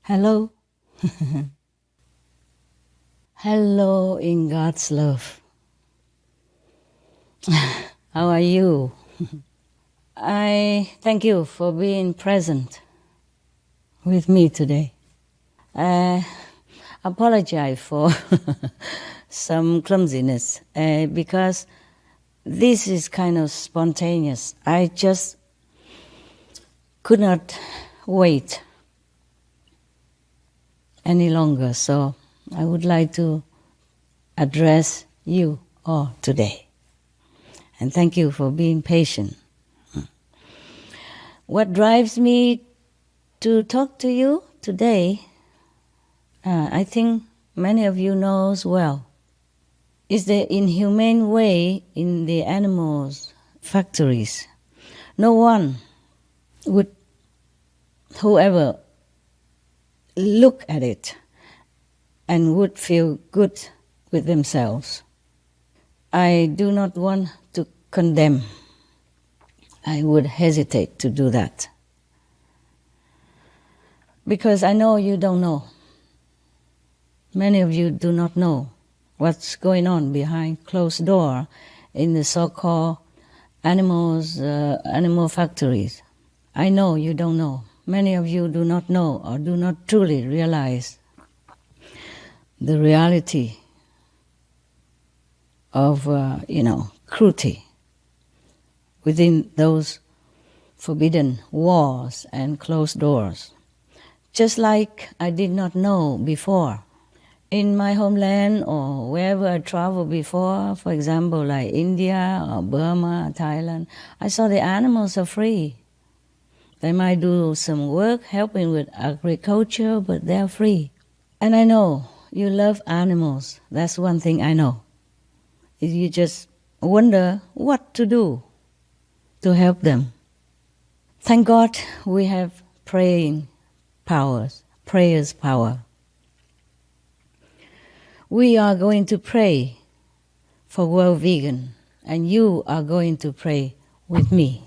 Hello. Hello in God's love. How are you? I thank you for being present with me today. I apologize for some clumsiness because this is kind of spontaneous. I just could not wait any longer, so I would like to address you all today. And thank you for being patient. What drives me to talk to you today, I think many of you knows well, is the inhumane way in the animals' factories. No one would, whoever look at it and would feel good with themselves. I do not want to condemn. I would hesitate to do that. Because I know you don't know. Many of you do not know what's going on behind closed door in the so-called animal factories. I know you don't know. Many of you do not know or do not truly realize the reality of, cruelty within those forbidden walls and closed doors. Just like I did not know before. In my homeland or wherever I traveled before, for example, like India or Burma, Thailand, I saw the animals are free. They might do some work helping with agriculture, but they're free. And I know you love animals. That's one thing I know. You just wonder what to do to help them. Thank God we have prayers power. We are going to pray for World Vegan, and you are going to pray with me.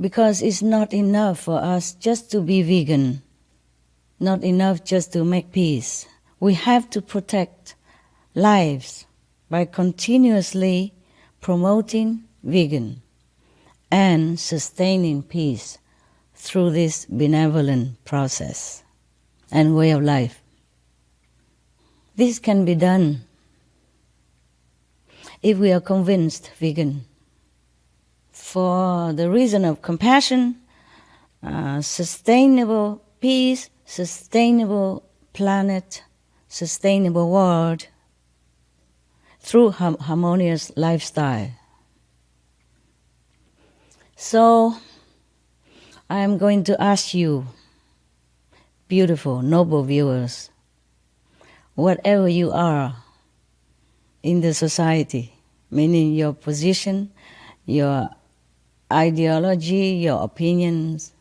Because it's not enough for us just to be vegan, not enough just to make peace. We have to protect lives by continuously promoting vegan and sustaining peace through this benevolent process and way of life. This can be done if we are convinced vegan for the reason of compassion, sustainable peace, sustainable planet, sustainable world, through harmonious lifestyle. So, I am going to ask you, beautiful, noble viewers, whatever you are in the society, meaning your position, your ideology, your opinions,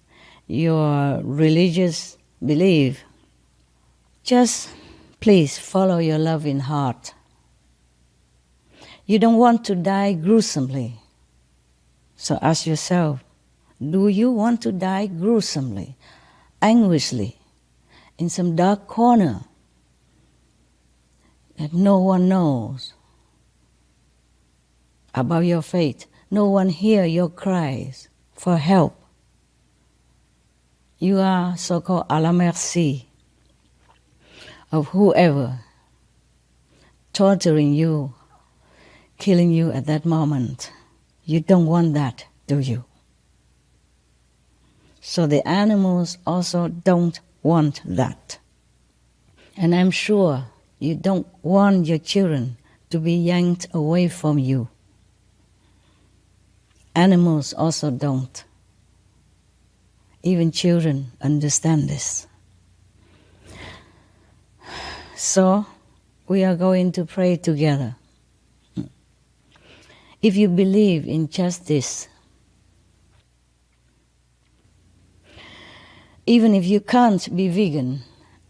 your religious belief, just please follow your loving heart. You don't want to die gruesomely. So ask yourself, do you want to die gruesomely, anguishly, in some dark corner that no one knows about your fate? No one hears your cries for help. You are so-called à la merci of whoever torturing you, killing you at that moment. You don't want that, do you? So the animals also don't want that. And I'm sure you don't want your children to be yanked away from you. Animals also don't. Even children understand this. So we are going to pray together. If you believe in justice, even if you can't be vegan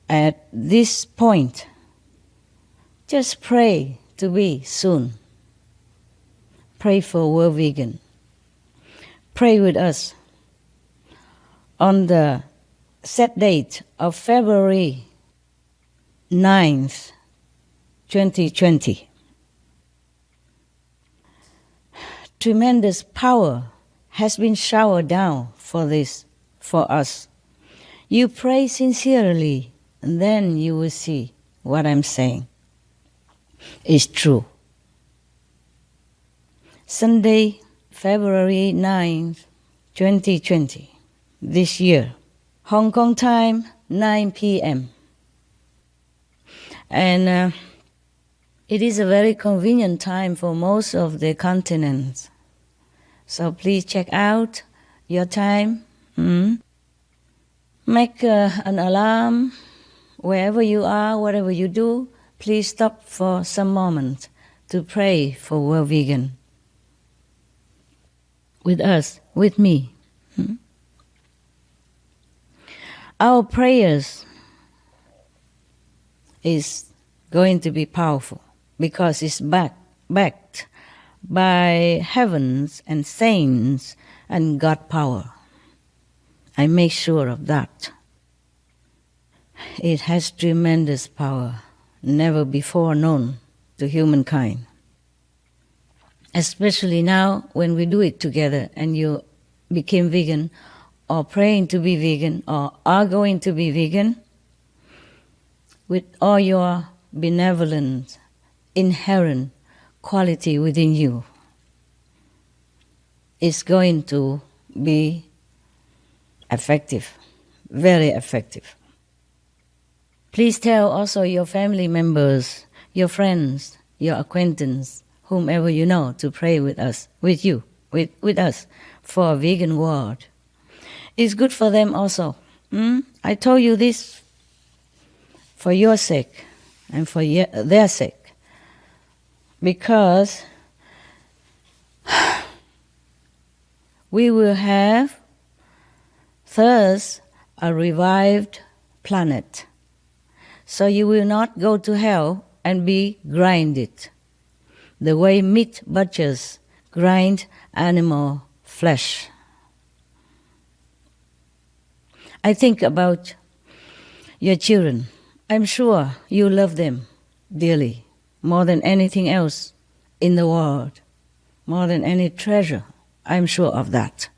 at this point, just pray to be soon. Pray for World Vegan. Pray with us. on the set date of February 9th, 2020. Tremendous power has been showered down for us. You pray sincerely, and then you will see what I'm saying is true. Sunday, February 9th, 2020, this year, Hong Kong time, 9 p.m. And it is a very convenient time for most of the continents. So please check out your time. Make an alarm wherever you are, whatever you do. Please stop for some moment to pray for World Vegan. With us, with me. Our prayers is going to be powerful because it's backed by heavens and saints and God power. I make sure of that. It has tremendous power, never before known to humankind. Especially now when we do it together and you became vegan or praying to be vegan or are going to be vegan, with all your benevolent, inherent quality within you, it's going to be effective, very effective. Please tell also your family members, your friends, your acquaintances, whomever you know, to pray with us, with you, with us, for a vegan world. It's good for them also. I told you this for your sake and for their sake, because we will have thus a revived planet. So you will not go to hell and be grinded the way meat butchers grind animal flesh. I think about your children. I'm sure you love them dearly, more than anything else in the world, more than any treasure. I'm sure of that.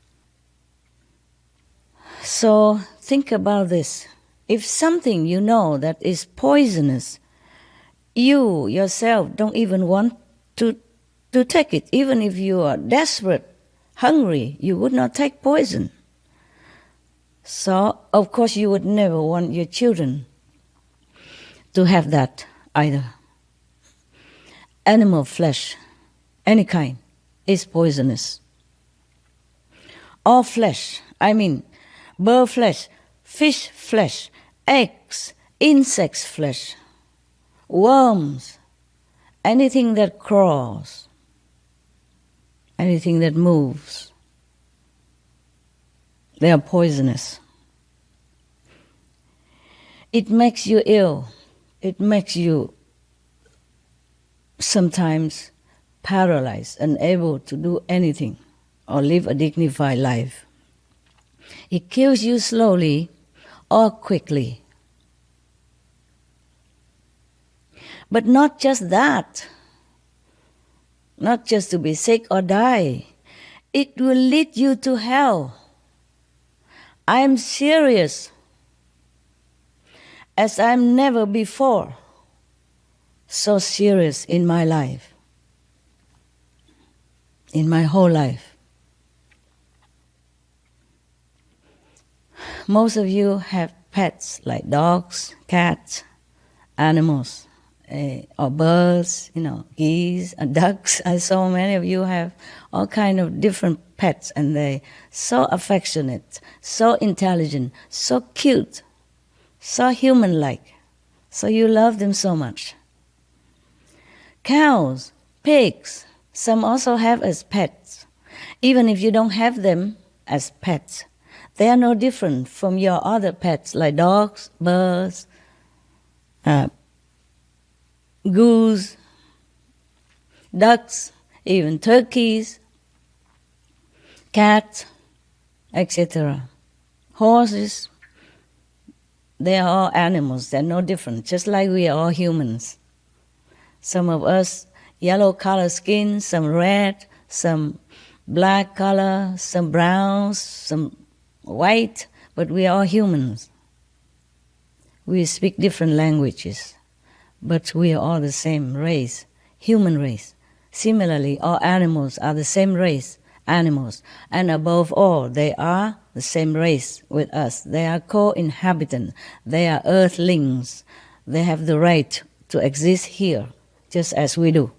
So think about this. If something you know that is poisonous, you yourself don't even want to take it. Even if you are desperate, hungry, you would not take poison. So, of course, you would never want your children to have that either. Animal flesh, any kind, is poisonous. All flesh, I mean, bird flesh, fish flesh, eggs, insects flesh, worms, anything that crawls, anything that moves, they are poisonous. It makes you ill. It makes you sometimes paralyzed, unable to do anything or live a dignified life. It kills you slowly or quickly. But not just that, not just to be sick or die. It will lead you to hell. I'm serious, as I'm never before so serious in my life, in my whole life. Most of you have pets like dogs, cats, animals, or birds, geese, ducks. I saw many of you have all kind of different pets, and they're so affectionate, so intelligent, so cute, so human-like. So you love them so much. Cows, pigs, some also have as pets. Even if you don't have them as pets, they are no different from your other pets like dogs, birds, goose, ducks, even turkeys, cats, etc. Horses, they are all animals. They're no different, just like we are all humans. Some of us, yellow color skin, some red, some black color, some brown, some white, but we are all humans. We speak different languages, but we are all the same race, human race. Similarly, all animals are the same race, animals. And above all, they are the same race with us. They are co-inhabitants. They are earthlings. They have the right to exist here, just as we do.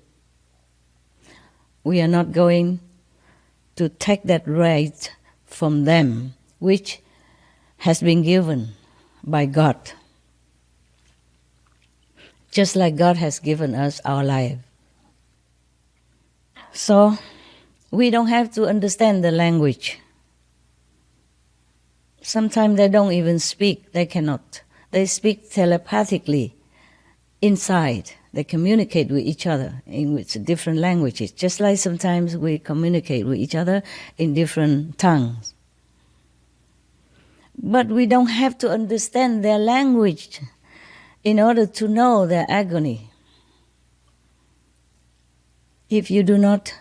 We are not going to take that right from them, which has been given by God. Just like God has given us our life. So, we don't have to understand the language. Sometimes they don't even speak, they cannot. They speak telepathically inside. They communicate with each other in different languages, just like sometimes we communicate with each other in different tongues. But we don't have to understand their language in order to know their agony. If you do not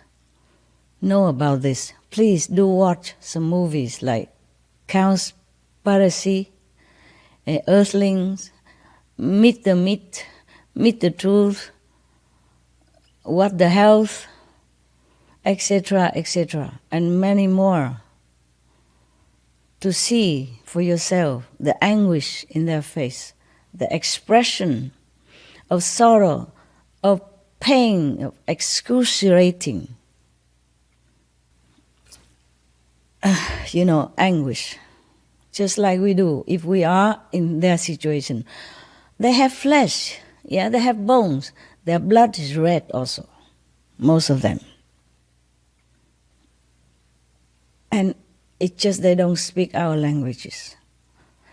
know about this, please do watch some movies like Cowspiracy, Earthlings, Meet the Myth, Meet the Truth, What the Health, etc., etc., and many more, to see for yourself the anguish in their face, the expression of sorrow, of pain, of excruciating, anguish, just like we do if we are in their situation. They have flesh, they have bones. Their blood is red also, most of them. And it's just they don't speak our languages.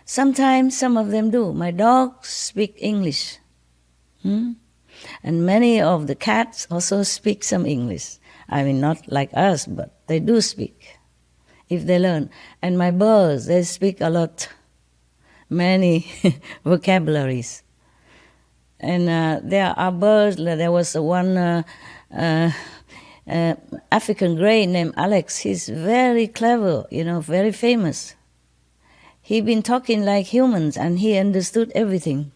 Sometimes some of them do. My dogs speak English. And many of the cats also speak some English. I mean, not like us, but they do speak, if they learn. And my birds, they speak a lot, many vocabularies. And there are birds, there was one African grey named Alex. He's very clever, very famous. He'd been talking like humans and he understood everything.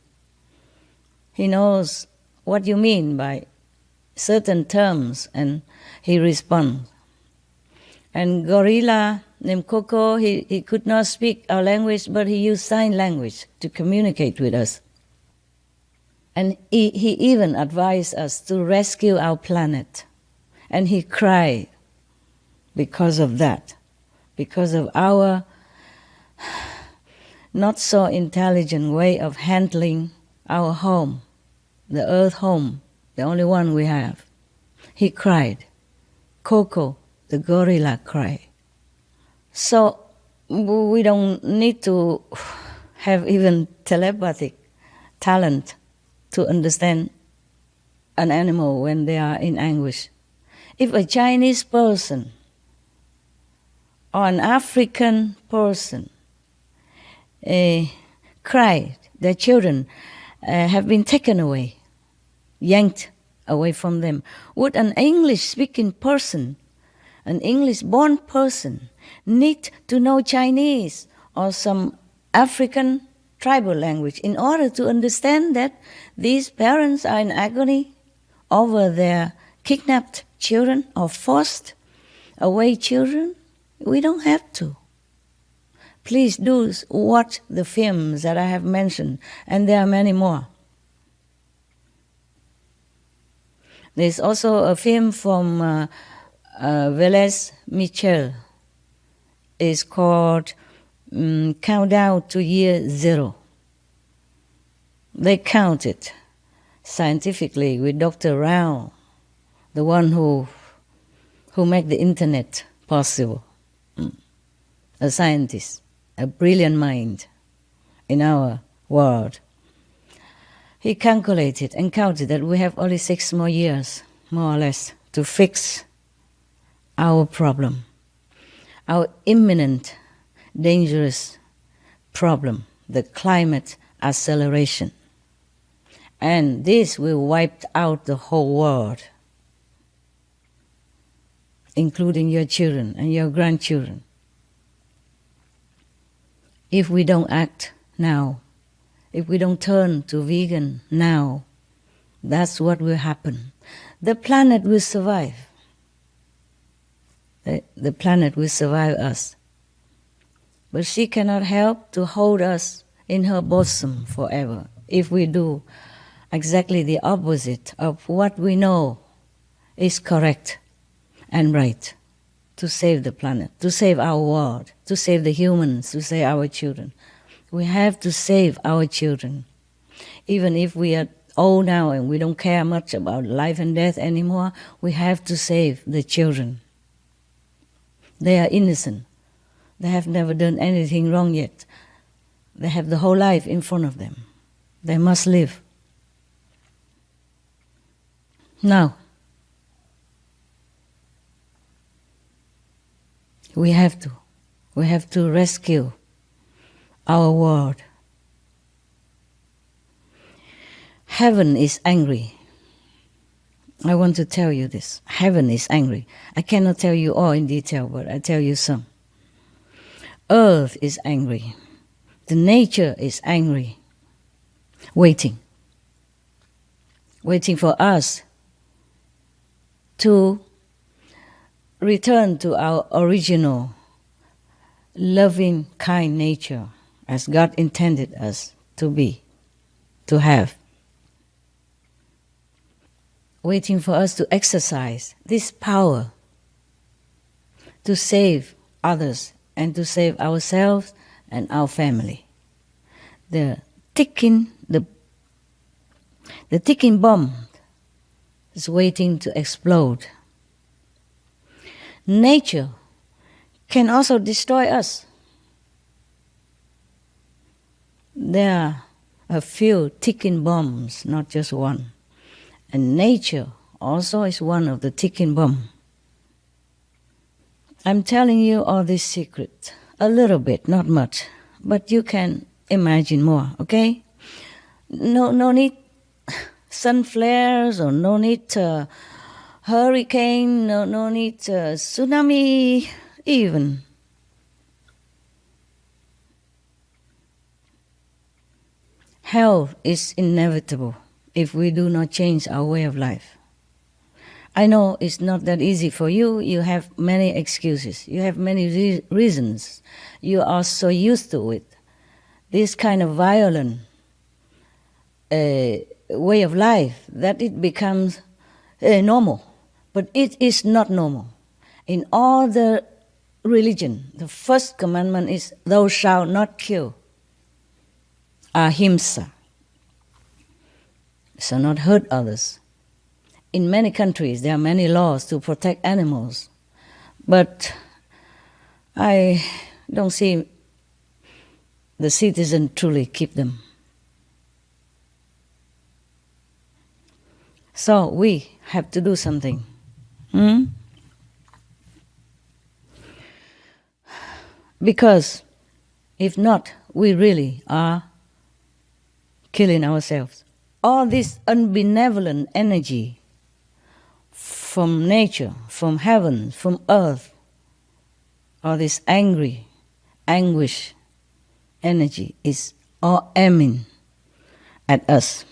He knows what you mean by certain terms and he responds. And gorilla named Coco, he could not speak our language, but he used sign language to communicate with us. And he even advised us to rescue our planet. And he cried because of that, because of our not so intelligent way of handling our home, the earth home, the only one we have. He cried. Coco, the gorilla, cried. So we don't need to have even telepathic talent to understand an animal when they are in anguish. If a Chinese person or an African person cried, their children have been taken away, yanked away from them, would an English-speaking person, an English-born person, need to know Chinese or some African tribal language in order to understand that these parents are in agony over their kidnapped children or forced away children? We don't have to. Please do watch the films that I have mentioned, and there are many more. There's also a film from Velez Michel. It's called Countdown to Year Zero. They counted scientifically with Dr. Rao, the one who made the internet possible, a scientist, a brilliant mind in our world. He calculated and counted that we have only 6 more years, more or less, to fix our problem, our imminent, dangerous problem, the climate acceleration. And this will wipe out the whole world, including your children and your grandchildren. If we don't act now, if we don't turn to vegan now, that's what will happen. The planet will survive. The planet will survive us. But she cannot help to hold us in her bosom forever if we do exactly the opposite of what we know is correct and right to save the planet, to save our world, to save the humans, to save our children. We have to save our children. Even if we are old now and we don't care much about life and death anymore, we have to save the children. They are innocent. They have never done anything wrong yet. They have the whole life in front of them. They must live. Now, we have to rescue our world. Heaven is angry. I want to tell you this. Heaven is angry. I cannot tell you all in detail, but I tell you some. Earth is angry. The nature is angry. Waiting for us to return to our original loving, kind nature as God intended us to be, to have. Waiting for us to exercise this power to save others and to save ourselves and our family. The ticking bomb is waiting to explode. Nature can also destroy us. There are a few ticking bombs, not just one. And nature also is one of the ticking bomb. I'm telling you all this secret, a little bit, not much, but you can imagine more, okay? No need sun flares, or no need hurricane, no need tsunami even. Hell is inevitable if we do not change our way of life. I know it's not that easy for you. You have many excuses. You have many reasons. You are so used to it. This kind of violent way of life that it becomes normal. But it is not normal. In all the religion, the first commandment is, thou shalt not kill. Ahimsa. So not hurt others. In many countries, there are many laws to protect animals, but I don't see the citizens truly keep them. So we have to do something. Because if not, we really are killing ourselves. All this unbenevolent energy from nature, from heaven, from earth, all this angry, anguish energy is all aiming at us.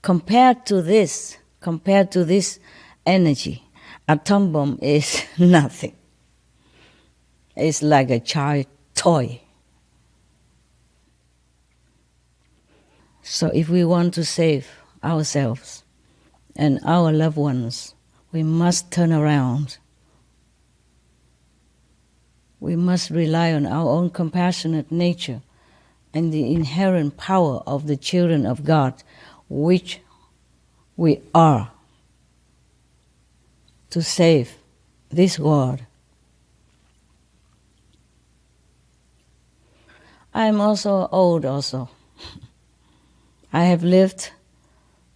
Compared to this energy, atom bomb is nothing. It's like a child toy. So if we want to save ourselves and our loved ones, we must turn around. We must rely on our own compassionate nature and the inherent power of the children of God, which we are, to save this world. I'm also old also. I have lived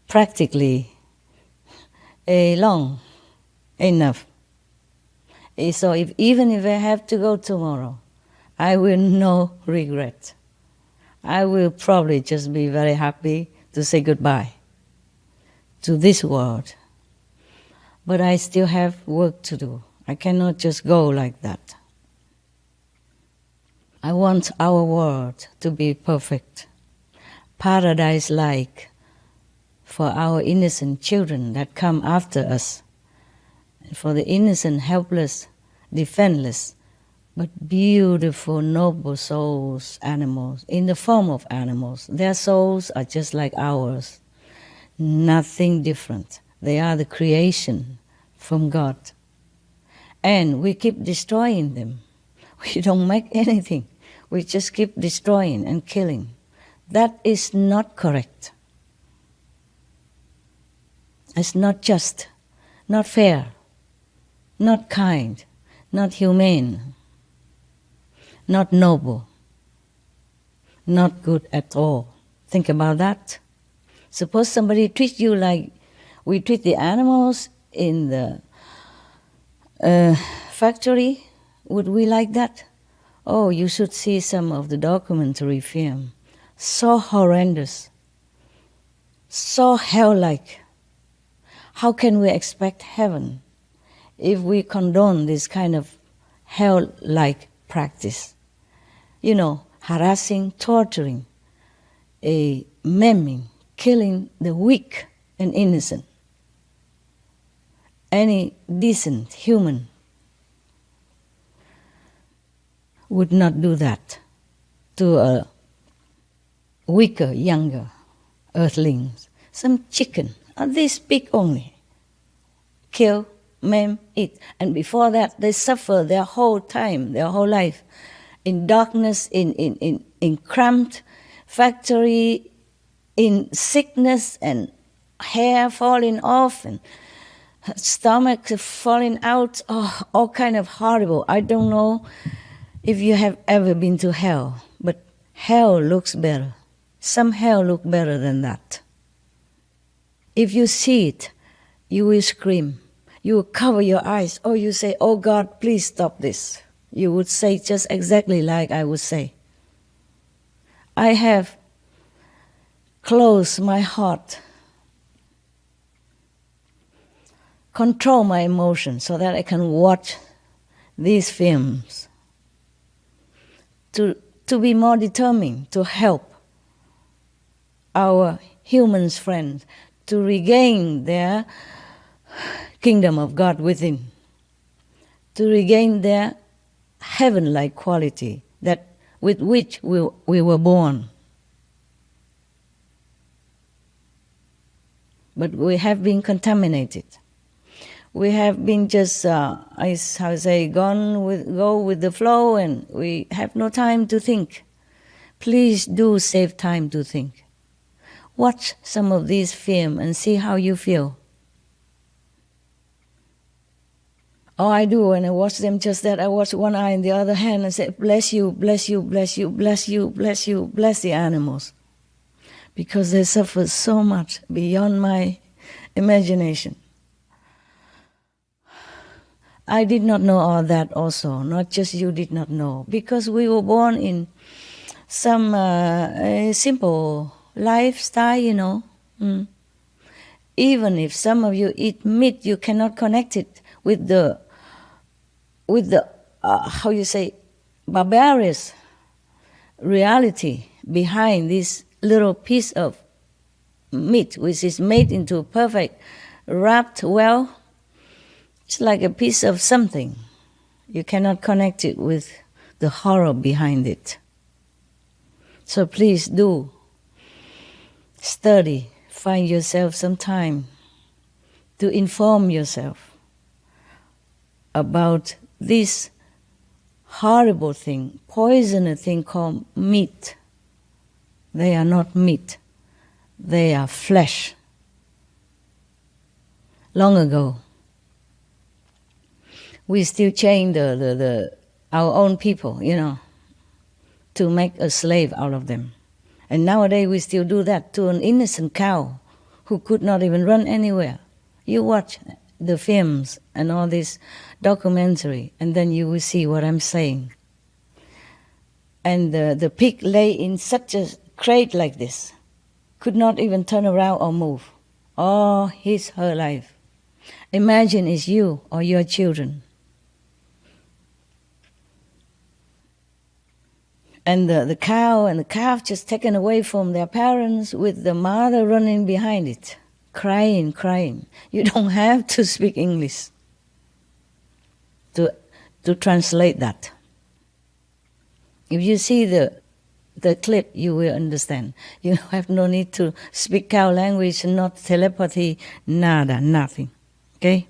practically long enough. So even if I have to go tomorrow, I will no regret. I will probably just be very happy to say goodbye to this world. But I still have work to do. I cannot just go like that. I want our world to be perfect, paradise-like for our innocent children that come after us, and for the innocent, helpless, defenseless, but beautiful, noble souls, animals, in the form of animals. Their souls are just like ours, nothing different. They are the creation from God. And we keep destroying them. We don't make anything. We just keep destroying and killing. That is not correct. It's not just, not fair, not kind, not humane, not noble, not good at all. Think about that. Suppose somebody treats you like we treat the animals in the factory. Would we like that? Oh, you should see some of the documentary film. So horrendous, so hell-like. How can we expect heaven if we condone this kind of hell-like practice? You know, harassing, torturing, maiming, killing the weak and innocent. Any decent human would not do that to a weaker, younger earthlings. Some chicken, this big only. Kill, maim, eat. And before that, they suffer their whole time, their whole life, in darkness, in cramped factory, in sickness and hair falling off and stomach falling out, all kind of horrible. I don't know if you have ever been to hell, but hell looks better. Some hell look better than that. If you see it, you will scream. You will cover your eyes, or you say, "Oh God, please stop this." You would say just exactly like I would say. I have closed my heart, control my emotions so that I can watch these films, to be more determined to help our humans friends to regain their kingdom of God within, to regain their heaven-like quality that with which we were born. But we have been contaminated. We have been just, go with the flow, and we have no time to think. Please do save time to think. Watch some of these films and see how you feel. Oh, I do. When I watch them, just that I watch one eye and the other hand and say, "Bless you, bless you, bless you, bless you, bless you, bless the animals," because they suffer so much beyond my imagination. I did not know all that also, not just you did not know, because we were born in some simple lifestyle, you know. Even if some of you eat meat, you cannot connect it with the barbarous reality behind this little piece of meat, which is made into perfect, wrapped well. It's like a piece of something. You cannot connect it with the horror behind it. So please do study, find yourself some time to inform yourself about this horrible thing, poisonous thing called meat. They are not meat. They are flesh. Long ago, we still chain our own people, you know, to make a slave out of them. And nowadays we still do that to an innocent cow who could not even run anywhere. You watch the films and all this documentary, and then you will see what I'm saying. And the pig lay in such a crate like this, could not even turn around or move all her life. Imagine it's you or your children. And the cow and the calf just taken away from their parents with the mother running behind it, crying. You don't have to speak English to translate that. If you see the clip, you will understand. You have no need to speak cow language, not telepathy, nada, nothing. Okay?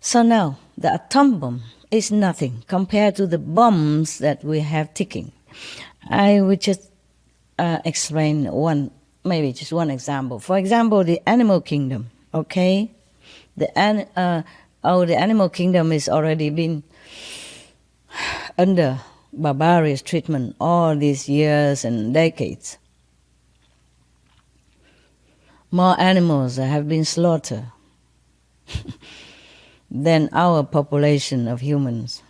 So now, the atom bomb is nothing compared to the bombs that we have ticking. I will just explain just one example. For example, the animal kingdom, okay? The animal kingdom has already been under barbarous treatment all these years and decades. More animals have been slaughtered than our population of humans.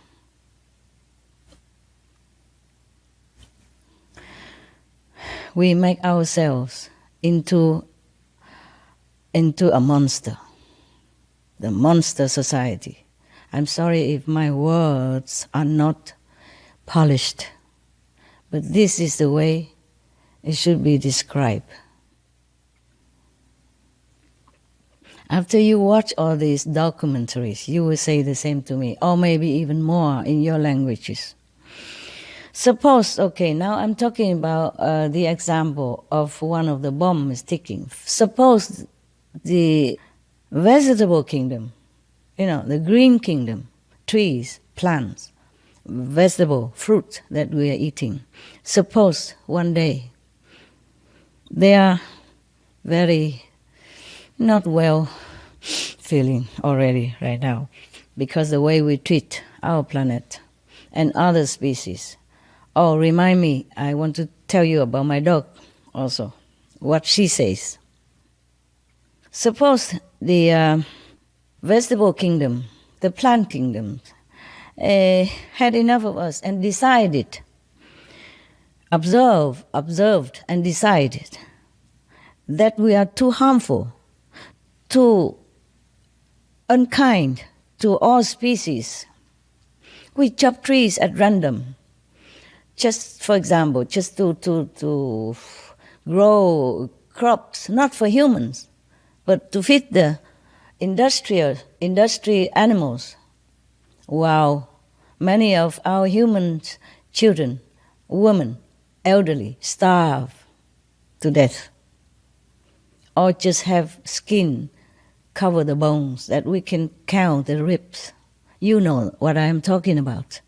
We make ourselves into a monster, the monster society. I'm sorry if my words are not polished, but this is the way it should be described. After you watch all these documentaries, you will say the same to me, or maybe even more in your languages. Suppose, okay, now I'm talking about the example of one of the bombs ticking. Suppose the vegetable kingdom, the green kingdom, trees, plants, vegetable, fruit that we are eating. Suppose one day they are very not well feeling already right now because the way we treat our planet and other species. Oh, remind me, I want to tell you about my dog also, what she says. Suppose the vegetable kingdom, the plant kingdom, had enough of us and decided, observed and decided that we are too harmful, too unkind to all species. We chop trees at random, just for example, just to grow crops, not for humans, but to feed the industry animals. Wow, many of our human children, women, elderly, starve to death, or just have skin cover the bones that we can count the ribs. You know what I am talking about.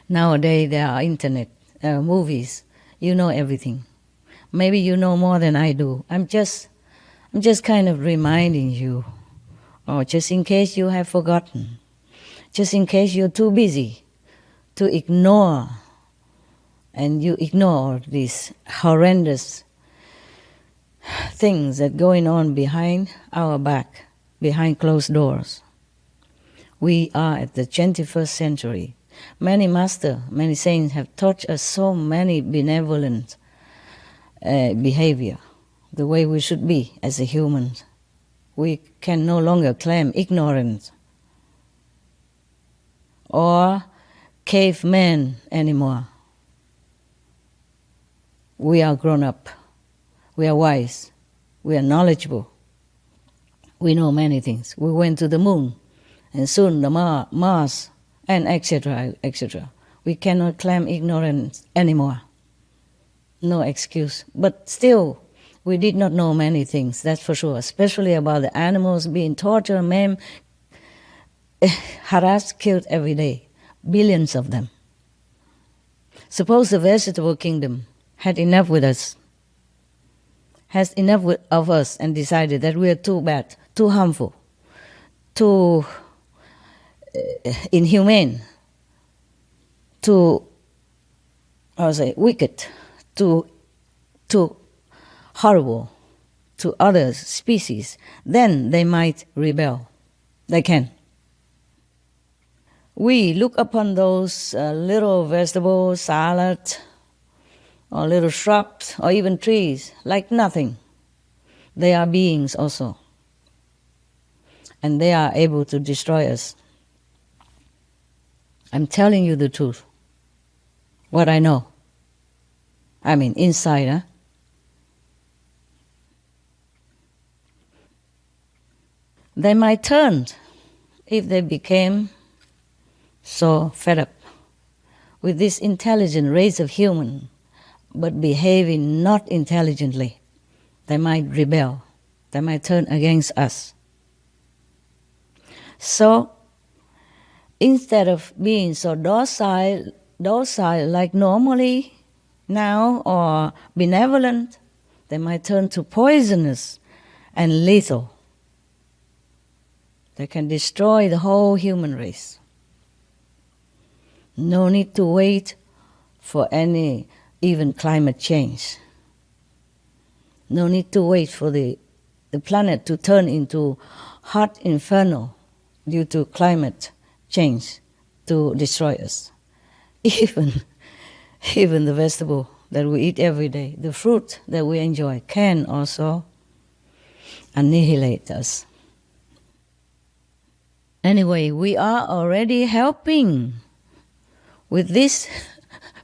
Nowadays there are internet, movies. You know everything. Maybe you know more than I do. I'm just kind of reminding you, or just in case you have forgotten, just in case you're too busy to ignore, and you ignore these horrendous things that are going on behind our back, behind closed doors. We are at the 21st century. Many masters, many saints have taught us so many benevolent behavior, the way we should be as a human. We can no longer claim ignorance or cavemen anymore. We are grown up. We are wise. We are knowledgeable. We know many things. We went to the moon, and soon the Mars, and etc., etc. We cannot claim ignorance anymore. No excuse. But still, we did not know many things, that's for sure, especially about the animals being tortured, maimed, harassed, killed every day. Billions of them. Suppose the vegetable kingdom had enough with us, has enough of us, and decided that we are too bad, too harmful, too inhumane, too, wicked, too horrible to other species, then they might rebel. They can. we look upon those little vegetables, salad, or little shrubs, or even trees like nothing. They are beings also. And they are able to destroy us. I'm telling you the truth. What I know. I mean, inside, huh? They might turn if they became so fed up with this intelligent race of human, but behaving not intelligently. They might rebel. They might turn against us. So, instead of being so docile like normally now, or benevolent, they might turn to poisonous and lethal. They can destroy the whole human race. No need to wait for any even climate change. No need to wait for the planet to turn into hot inferno due to climate change to destroy us. Even the vegetable that we eat every day, the fruit that we enjoy, can also annihilate us. Anyway, we are already helping with this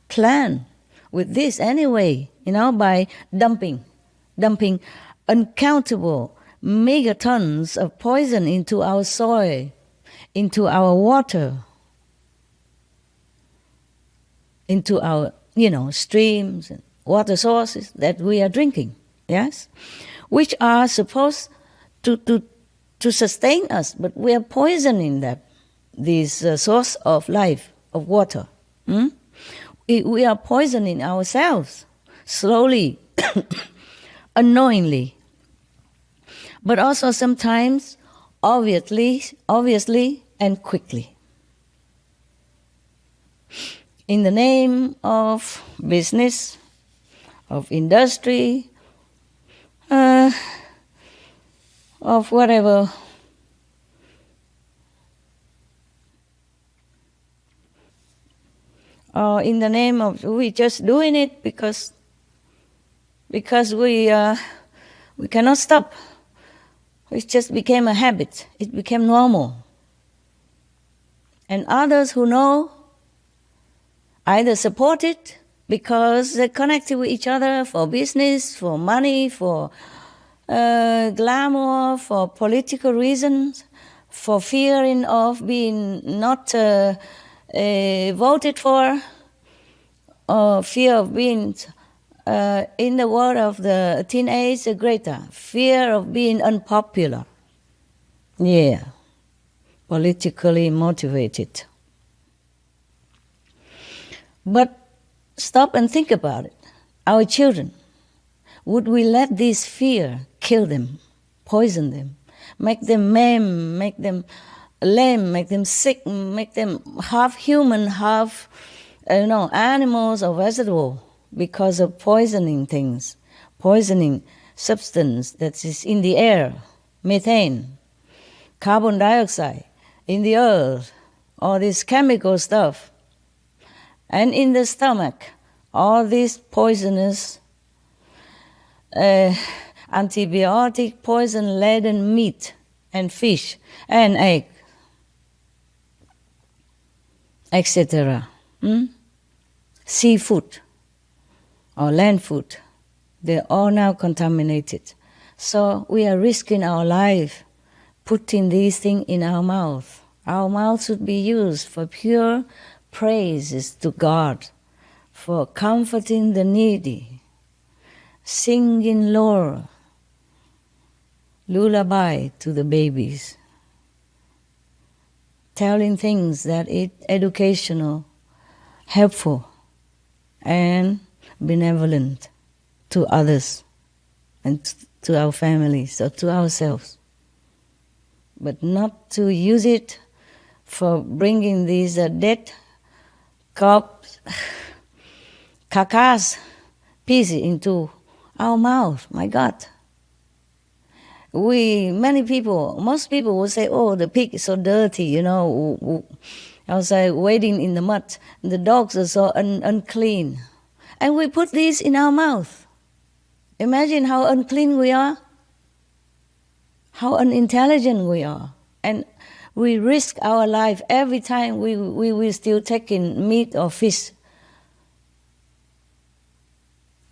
plan, with this anyway, by dumping uncountable megatons of poison into our soil, into our water, into our, streams and water sources that we are drinking, yes? Which are supposed to sustain us, but we are poisoning this source of life, of water. We are poisoning ourselves, slowly, unknowingly, but also sometimes obviously and quickly. In the name of business, of industry, of whatever. Or in the name of we just doing it because we cannot stop. It just became a habit. It became normal. And others who know either support it because they're connected with each other for business, for money, for glamour, for political reasons, for fearing of being not voted for, or fear of being, in the word of the teenage Greta, fear of being unpopular. Yeah, politically motivated. But stop and think about it. Our children, would we let this fear kill them, poison them, make them maim, make them lame, make them sick, make them half human, half animals or vegetable because of poisoning things, poisoning substance that is in the air, methane, carbon dioxide, in the earth, all this chemical stuff, and in the stomach, all this poisonous antibiotic poison-laden meat and fish and egg, etc. Seafood or land food, they're all now contaminated. So we are risking our life putting these things in our mouth. Our mouth should be used for pure praises to God, for comforting the needy, singing lullaby to the babies, telling things that is educational, helpful, and benevolent to others and to our families or to ourselves. But not to use it for bringing these dead corpse, carcass pieces into our mouth. My God. Most people will say, oh, the pig is so dirty, outside waiting in the mud. The dogs are so unclean. And we put these in our mouth. Imagine how unclean we are, how unintelligent we are. And we risk our life every time we still take in meat or fish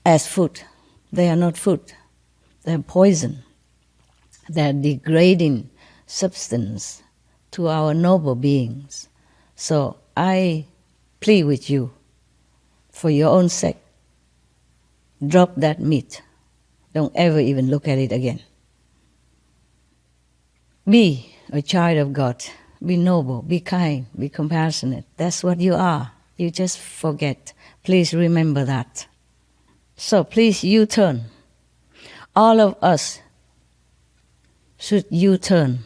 as food. They are not food. They are poison. They are degrading substance to our noble beings. So I plead with you, for your own sake, drop that meat. Don't ever even look at it again. Be a child of God. Be noble, be kind, be compassionate. That's what you are. You just forget. Please remember that. So please U-turn. All of us should U-turn.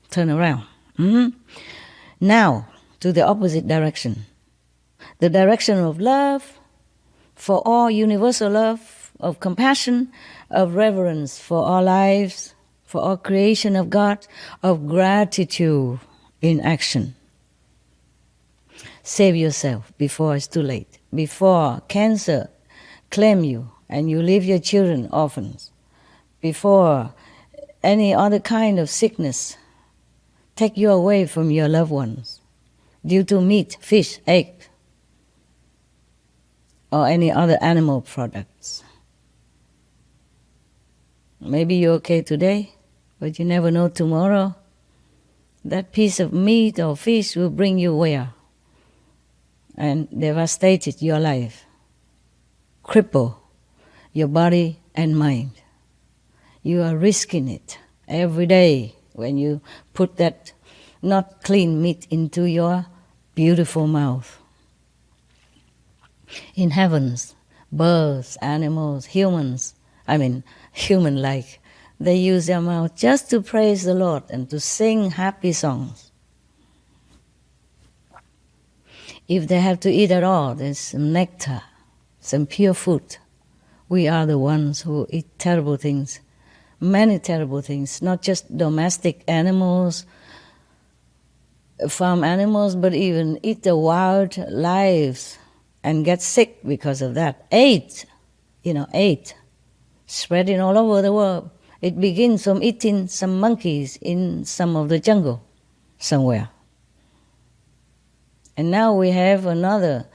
Turn around. Now, to the opposite direction. The direction of love, for all, universal love, of compassion, of reverence for all lives, for all creation of God, of gratitude in action. Save yourself before it's too late, before cancer claim you and you leave your children orphans, before any other kind of sickness take you away from your loved ones due to meat, fish, egg, or any other animal products. Maybe you're okay today, but you never know tomorrow. That piece of meat or fish will bring you where? And devastate your life, cripple your body and mind. You are risking it every day when you put that not clean meat into your beautiful mouth. In heavens, birds, animals, humans, human-like, they use their mouth just to praise the Lord and to sing happy songs. If they have to eat at all, there's some nectar, some pure food. We are the ones who eat terrible things, many terrible things, not just domestic animals, farm animals, but even eat the wild lives and get sick because of that. AIDS, spreading all over the world. It begins from eating some monkeys in some of the jungle somewhere. And now we have one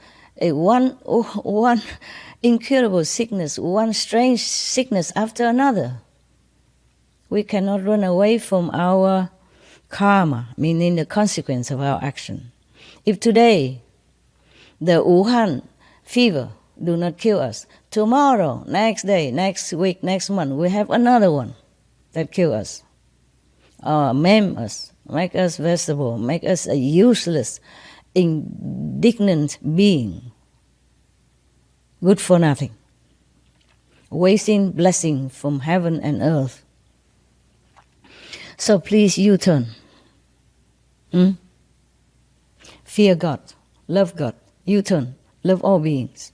incurable sickness, one strange sickness after another. We cannot run away from our karma, meaning the consequence of our action. If today the Wuhan fever do not kill us, tomorrow, next day, next week, next month, we have another one that kill us, or maim us, make us vegetable, make us a useless, indignant being, good for nothing, wasting blessing from heaven and earth. So please U-turn. Fear God, love God, U-turn, love all beings.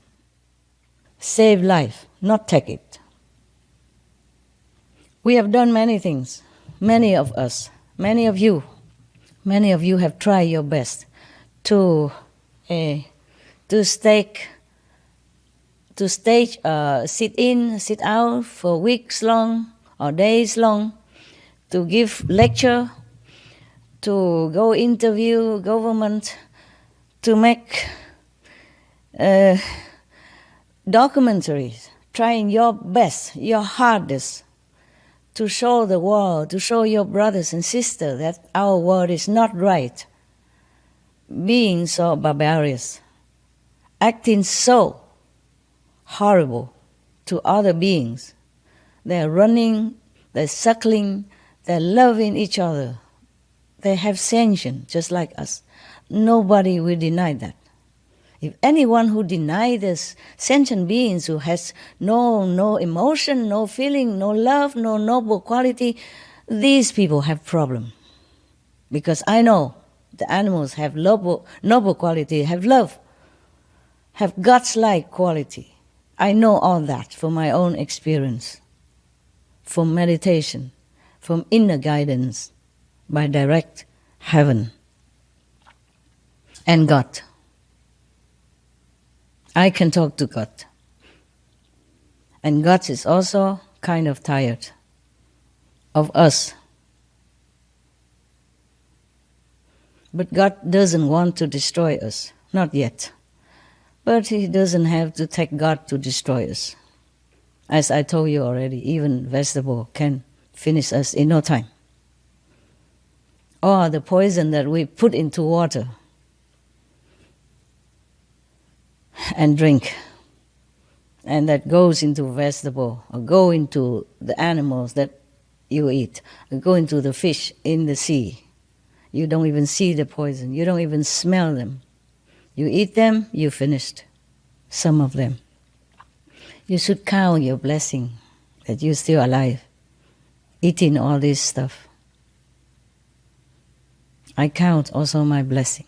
Save life, not take it. We have done many things, many of us, many of you have tried your best to stage, sit in, sit out for weeks long or days long, to give lecture, to go interview government, to make documentaries, trying your best, your hardest, to show the world, to show your brothers and sisters that our world is not right, being so barbarous, acting so horrible to other beings. They're running, they're suckling, they're loving each other. They have sentience just like us. Nobody will deny that. If anyone who denies this sentient beings who has no emotion, no feeling, no love, no noble quality, these people have problem. Because I know the animals have noble quality, have love, have God's-like quality. I know all that from my own experience, from meditation, from inner guidance by direct heaven. and God. I can talk to God. And God is also kind of tired of us. But God doesn't want to destroy us, not yet. But He doesn't have to take God to destroy us. As I told you already, even vegetable can finish us in no time. Or the poison that we put into water and drink, and that goes into vegetable, or go into the animals that you eat, or go into the fish in the sea. You don't even see the poison. You don't even smell them. You eat them, you finished some of them. You should count your blessing that you're still alive, eating all this stuff. I count also my blessing.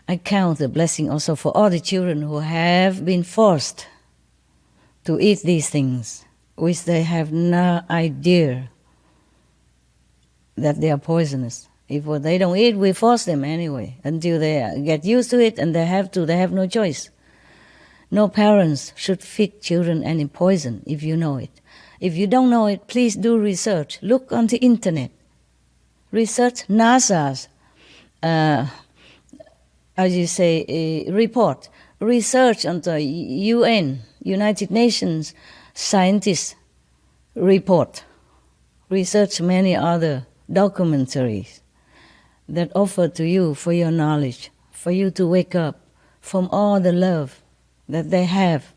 I count the blessing also for all the children who have been forced to eat these things, which they have no idea that they are poisonous. If they don't eat, we force them anyway until they get used to it, and they have no choice. No parents should feed children any poison if you know it. If you don't know it, please do research. Look on the internet. Research NASA's, report. Research on the UN, United Nations scientists report. Research many other documentaries that offer to you for your knowledge, for you to wake up from all the love that they have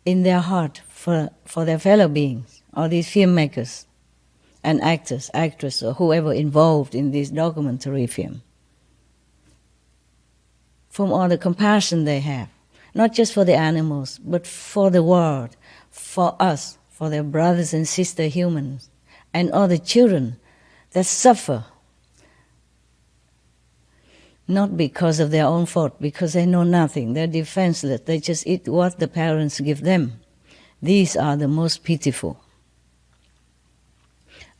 in their heart for their fellow beings, all these filmmakers and actors, actresses, or whoever involved in this documentary film. From all the compassion they have, not just for the animals, but for the world, for us, for their brothers and sister humans, and all the children that suffer, not because of their own fault, because they know nothing, they're defenseless, they just eat what the parents give them. These are the most pitiful.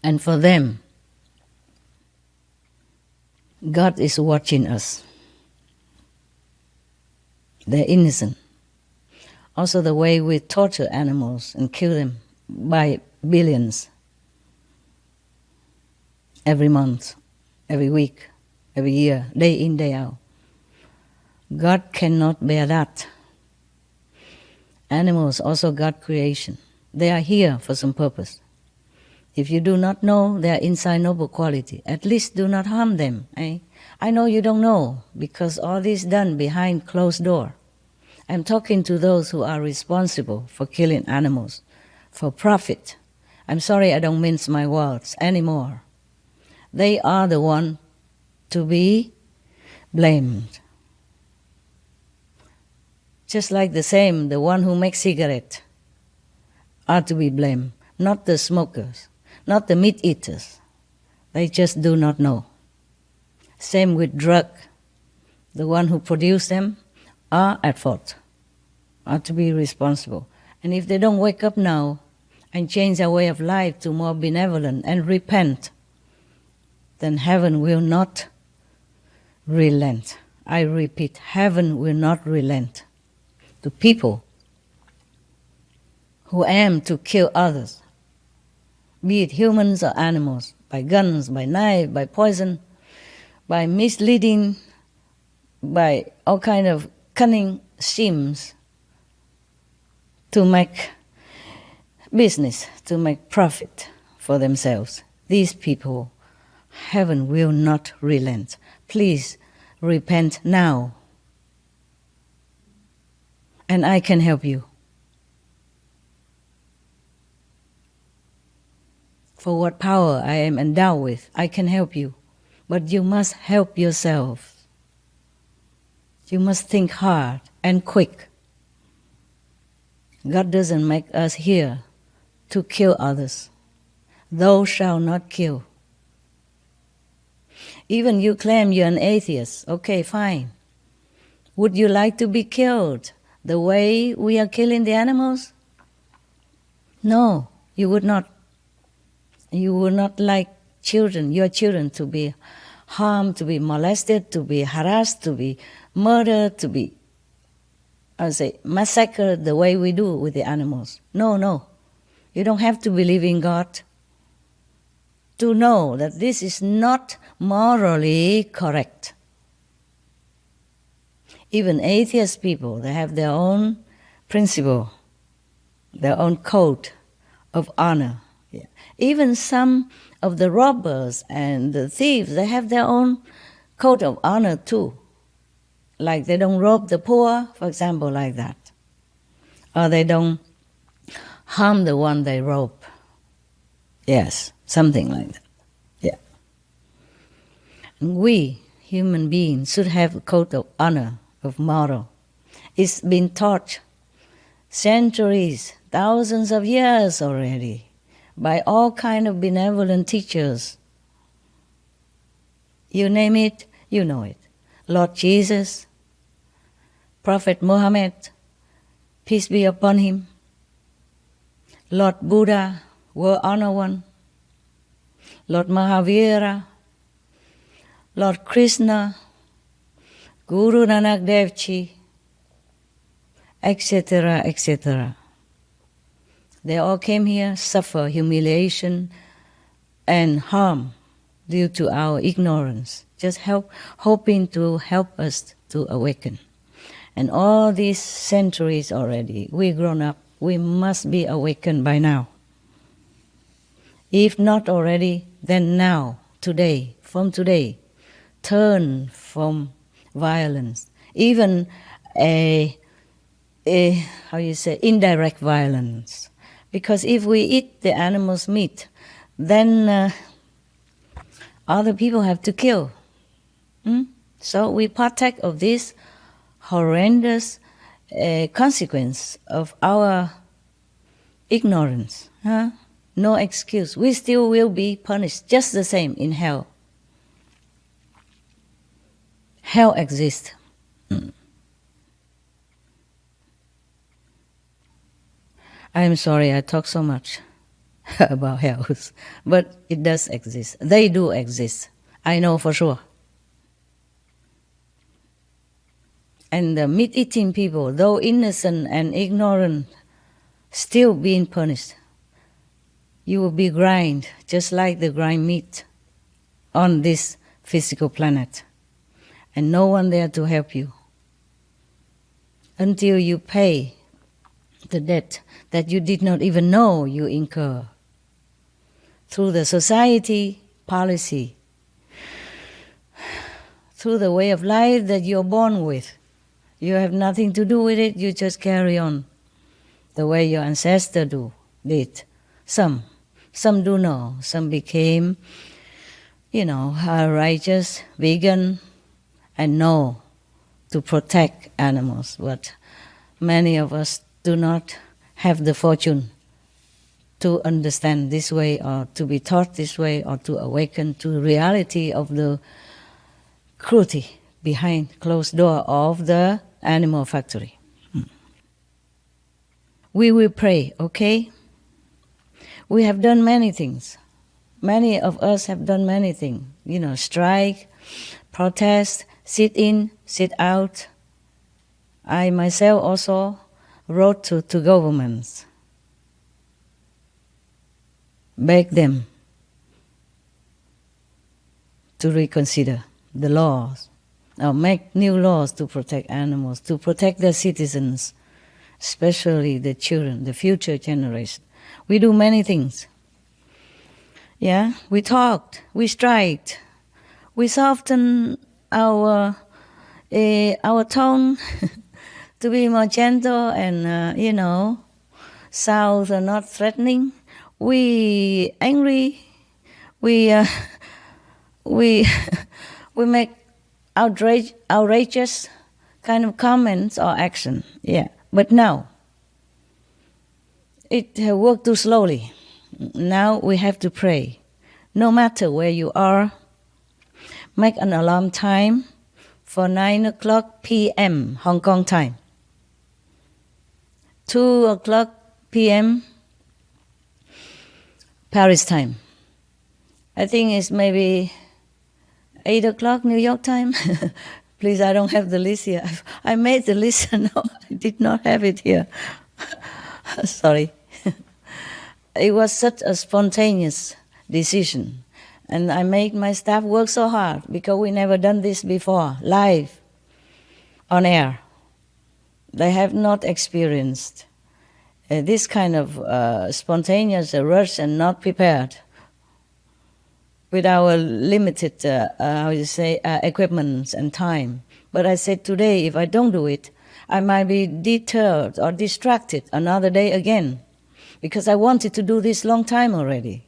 And for them, God is watching us. They're innocent. Also the way we torture animals and kill them by billions every month, every week, every year, day in, day out. God cannot bear that. Animals also God creation. They are here for some purpose. If you do not know their inside noble quality, at least do not harm them. Eh? I know you don't know, because all this done behind closed door. I'm talking to those who are responsible for killing animals for profit. I'm sorry I don't mince my words anymore. They are the one to be blamed. Just like the one who makes cigarettes are to be blamed, not the smokers, not the meat eaters. They just do not know. Same with drug. The one who produce them are at fault, are to be responsible. And if they don't wake up now and change their way of life to more benevolent and repent, then heaven will not relent. I repeat, heaven will not relent to people who aim to kill others, be it humans or animals, by guns, by knife, by poison, by misleading, by all kind of cunning schemes to make business, to make profit for themselves. These people, heaven will not relent. Please repent now, and I can help you. For what power I am endowed with, I can help you. But you must help yourself. You must think hard and quick. God doesn't make us here to kill others. Thou shalt not kill. Even you claim you're an atheist. Okay, fine. Would you like to be killed the way we are killing the animals? No, you would not. You would not like your children to be harmed, to be molested, to be harassed, to be murdered, to be, massacred the way we do with the animals. No, no. You don't have to believe in God to know that this is not morally correct. Even atheist people, they have their own principle, their own code of honor. Yeah. Even some of the robbers and the thieves, they have their own code of honor too. Like they don't rob the poor, for example, like that. Or they don't harm the one they rob. Yes, something like that. Yeah. And we, human beings, should have a code of honor, of moral. It's been taught centuries, thousands of years already, by all kind of benevolent teachers. You name it, you know it. Lord Jesus, Prophet Muhammad, peace be upon him, Lord Buddha, World Honor One, Lord Mahavira, Lord Krishna, Guru Nanak Dev Ji, etc., etc. They all came here, suffer humiliation and harm due to our ignorance, just hoping to help us to awaken. And all these centuries already, we grown up, we must be awakened by now. If not already, then now, today, from today, turn from violence, even indirect violence. Because if we eat the animal's meat, then other people have to kill. So we partake of this horrendous consequence of our ignorance. No excuse. We still will be punished just the same in hell. Hell exists. I am sorry I talk so much about hell, but it does exist. They do exist. I know for sure. And the meat-eating people, though innocent and ignorant, still being punished. You will be grind, just like the grind meat on this physical planet. And no one there to help you until you pay the debt that you did not even know you incur through the society policy, through the way of life that you're born with. You have nothing to do with it, you just carry on the way your ancestors did. Some do know, some became, righteous, vegan, and know to protect animals, but many of us do not have the fortune to understand this way or to be taught this way or to awaken to the reality of the cruelty behind closed door of the animal factory. We will pray, okay? We have done many things. Many of us have done many things. Strike, protest, sit in, sit out. I myself also wrote to governments, beg them to reconsider the laws, or make new laws to protect animals, to protect their citizens, especially the children, the future generation. We do many things. Yeah, we talked, we striked, we softened our tone to be more gentle and, sound and not threatening. We angry, we make outrageous kind of comments or action. Yeah, but now it worked too slowly. Now we have to pray. No matter where you are, make an alarm time for 9:00 p.m. Hong Kong time, 2:00 p.m. Paris time. I think it's maybe 8 o'clock New York time. Please, I don't have the list here. I made the list. No, I did not have it here. Sorry. It was such a spontaneous decision. And I made my staff work so hard because we never done this before, live, on air. They have not experienced this kind of spontaneous rush and not prepared with our limited, equipment and time. But I said today, if I don't do it, I might be deterred or distracted another day again, because I wanted to do this long time already.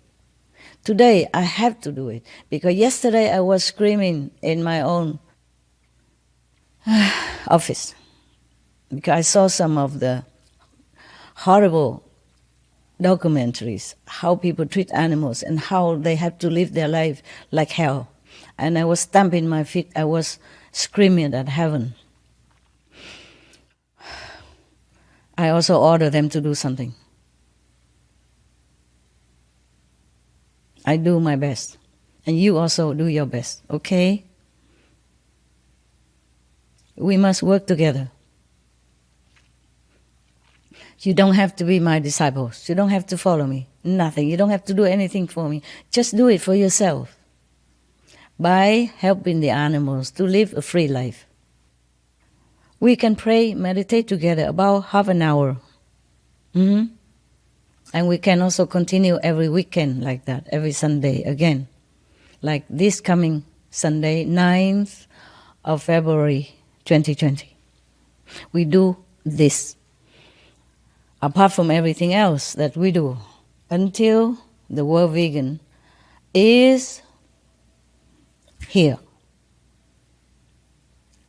Today, I have to do it, because yesterday I was screaming in my own office, because I saw some of the horrible documentaries, how people treat animals and how they have to live their life like hell. And I was stamping my feet, I was screaming at heaven. I also ordered them to do something. I do my best. And you also do your best, okay? We must work together. You don't have to be my disciples. You don't have to follow me. Nothing. You don't have to do anything for me. Just do it for yourself by helping the animals to live a free life. We can pray, meditate together about half an hour. And we can also continue every weekend like that, every Sunday again. Like this coming Sunday, 9th of February 2020. We do this. Apart from everything else that we do, until the world vegan is here.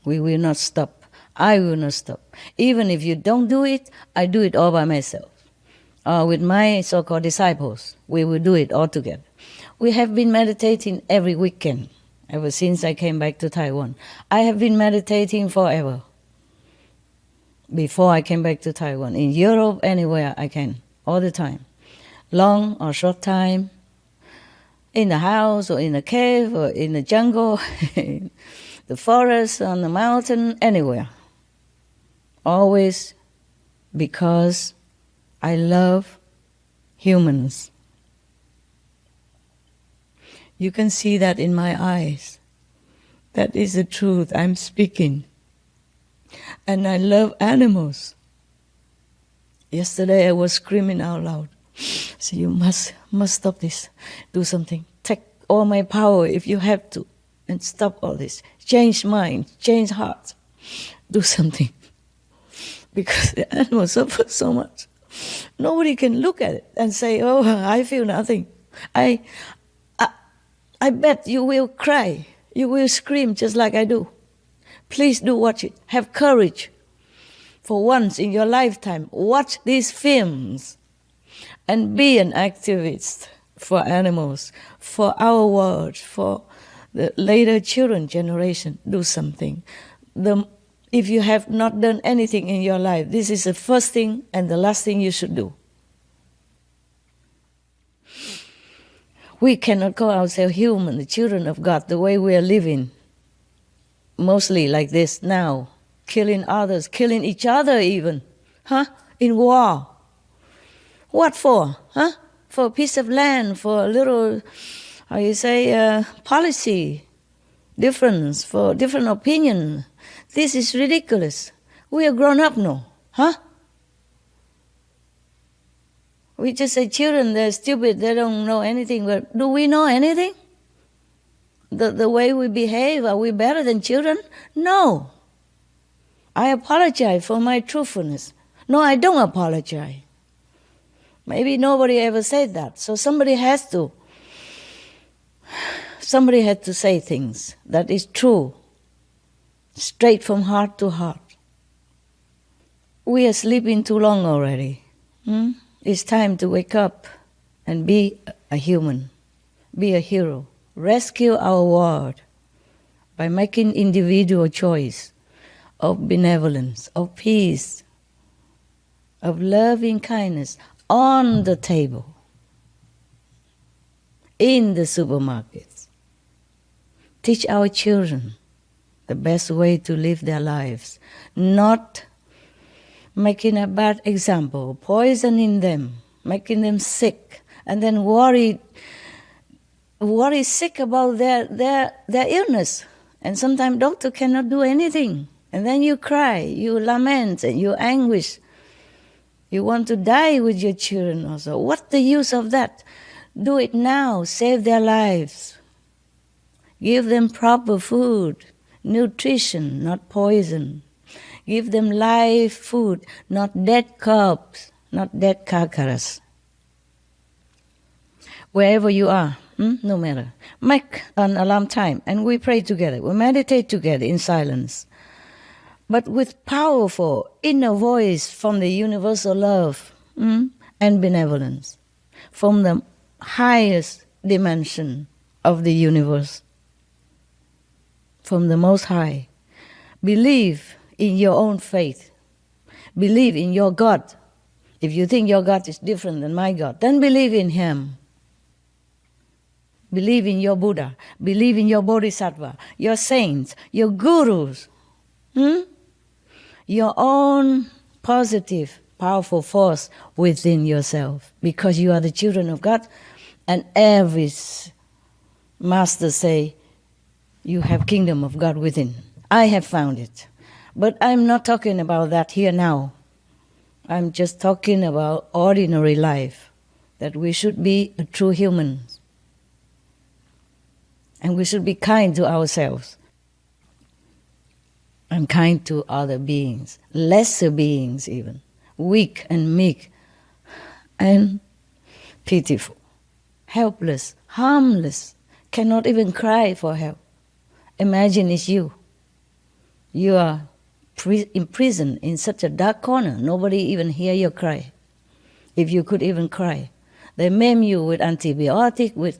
We will not stop. I will not stop. Even if you don't do it, I do it all by myself. With my so-called disciples, we will do it all together. We have been meditating every weekend ever since I came back to Taiwan. I have been meditating forever. Before I came back to Taiwan, in Europe, anywhere I can, all the time. Long or short time, in the house or in a cave or in the jungle, in the forest, on the mountain, anywhere. Always because I love humans. You can see that in my eyes. That is the truth I'm speaking. And I love animals. Yesterday I was screaming out loud. So you must stop this. Do something. Take all my power if you have to. And stop all this. Change minds, change hearts. Do something. Because the animals suffer so much. Nobody can look at it and say, oh, I feel nothing. I bet you will cry. You will scream just like I do. Please do watch it. Have courage. For once in your lifetime, watch these films and be an activist for animals, for our world, for the later children generation. Do something. If you have not done anything in your life, this is the first thing and the last thing you should do. We cannot call ourselves human, the children of God, the way we are living. Mostly like this now, killing others, killing each other even, in war. What for, For a piece of land, for a little, policy difference, for different opinion. This is ridiculous. We are grown up now, We just say children, they're stupid, they don't know anything, but do we know anything? The way we behave, are we better than children? No. I apologize for my truthfulness. No, I don't apologize. Maybe nobody ever said that. So somebody had to say things that is true, straight from heart to heart. We are sleeping too long already. It's time to wake up and be a human, be a hero. Rescue our world by making individual choice of benevolence, of peace, of loving kindness on the table, in the supermarkets, Teach our children the best way to live their lives, not making a bad example, poisoning them, making them sick, and then worry sick about their illness. And sometimes doctor cannot do anything. And then you cry, you lament, and you anguish. You want to die with your children also. What's the use of that? Do it now. Save their lives. Give them proper food, nutrition, not poison. Give them live food, not dead corpse, not dead carcass. Wherever you are, no matter, make an alarm time and we pray together. We meditate together in silence. But with powerful inner voice from the universal love and benevolence, from the highest dimension of the universe, from the Most High. Believe in your own faith. Believe in your God. If you think your God is different than my God, then believe in Him. Believe in your Buddha. Believe in your Bodhisattva, your saints, your gurus. Your own positive, powerful force within yourself. Because you are the children of God. And every master say, you have kingdom of God within. I have found it. But I'm not talking about that here now. I'm just talking about ordinary life. That we should be a true human. And we should be kind to ourselves. And kind to other beings. Lesser beings even. Weak and meek. And pitiful. Helpless. Harmless. Cannot even cry for help. Imagine it's you. You are imprisoned in such a dark corner. Nobody even hear your cry. If you could even cry. They maim you with antibiotic, with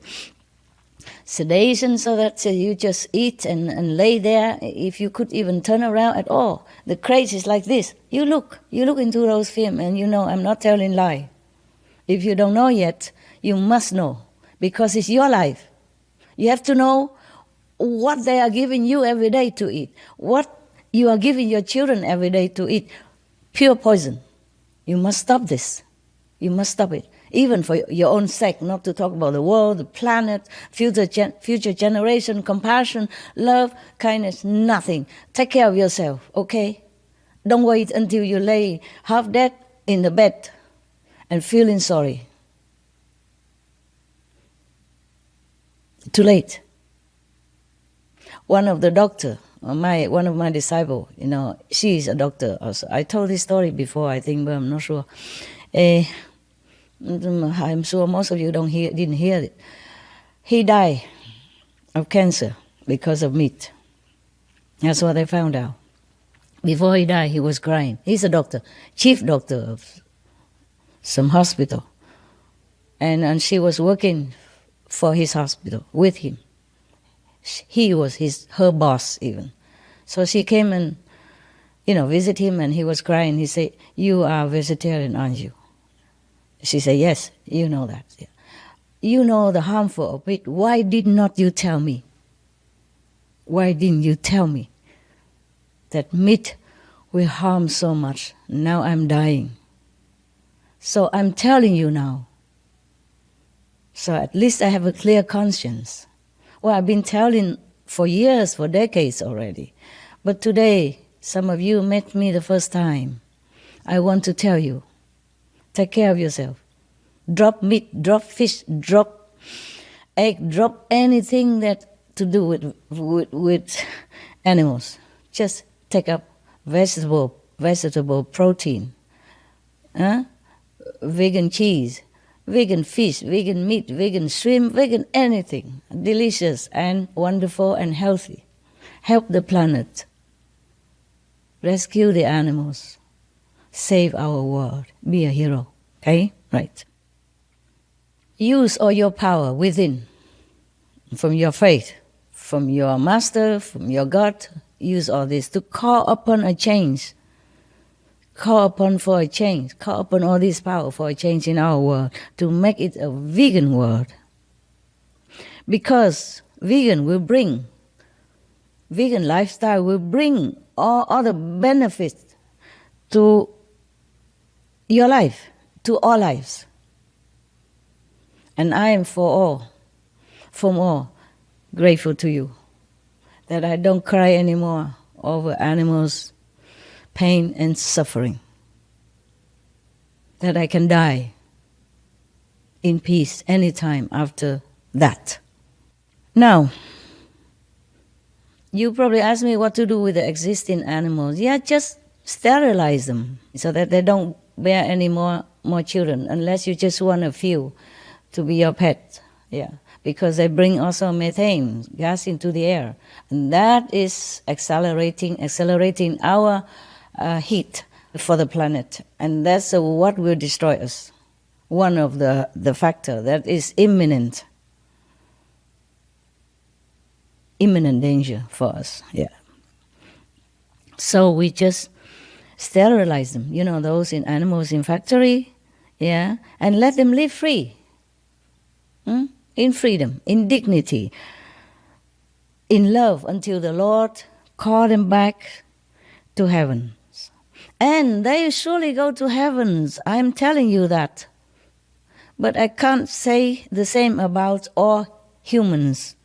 sedation, so that you just eat and lay there. If you could even turn around at all. The craze is like this. You look into those films and you know I'm not telling lie. If you don't know yet, you must know. Because it's your life. You have to know what they are giving you every day to eat. What you are giving your children every day to eat. Pure poison. You must stop this. You must stop it. Even for your own sake, not to talk about the world, the planet, future generation, compassion, love, kindness, nothing. Take care of yourself, okay? Don't wait until you lay half dead in the bed and feeling sorry. Too late. One of the doctor, one of my disciples, she is a doctor also. I told this story before, I think, but I'm not sure. I'm sure most of you didn't hear it. He died of cancer because of meat. That's what I found out. Before he died, he was crying. He's a doctor, chief doctor of some hospital. And she was working for his hospital with him. He was her boss even. So she came and, visit him, and he was crying. He said, "You are vegetarian, aren't you?" She said, "Yes, you know that." Yeah. "You know the harmful of it. Why did not you tell me? Why didn't you tell me that meat will harm so much? Now I'm dying. So I'm telling you now. So at least I have a clear conscience." Well, I've been telling for years, for decades already. But today, some of you met me the first time. I want to tell you, take care of yourself. Drop meat, drop fish, drop egg, drop anything that to do with animals. Just take up vegetable protein, vegan cheese, vegan fish, vegan meat, vegan shrimp, vegan anything. Delicious and wonderful and healthy. Help the planet. Rescue the animals. Save our world. Be a hero. Okay? Right. Use all your power within. From your faith. From your master. From your God. Use all this to call upon a change. Call upon for a change. Call upon all this power for a change in our world. To make it a vegan world. Because vegan will bring vegan lifestyle will bring all other benefits to your life, to all lives. And I am from all, grateful to you that I don't cry anymore over animals' pain and suffering, that I can die in peace anytime after that. Now, you probably ask me what to do with the existing animals. Yeah, just sterilize them so that they don't bear any more children, unless you just want a few to be your pet. Yeah, because they bring also methane gas into the air, and that is accelerating our heat for the planet, and that's what will destroy us. One of the factor that is imminent danger for us. Yeah. So we just sterilize them, those animals in factory, yeah, and let them live free, in freedom, in dignity, in love, until the Lord call them back to heavens. And they surely go to heavens, I'm telling you that. But I can't say the same about all humans.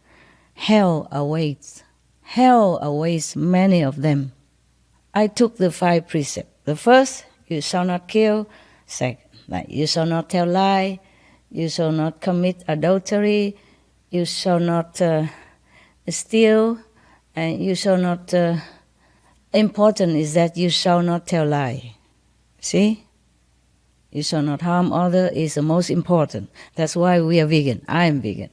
Hell awaits many of them. I took the 5 precepts. The first, you shall not kill. Second, you shall not tell lie. You shall not commit adultery. You shall not steal. And you shall not... important is that you shall not tell lie. See? You shall not harm others is the most important. That's why we are vegan. I am vegan.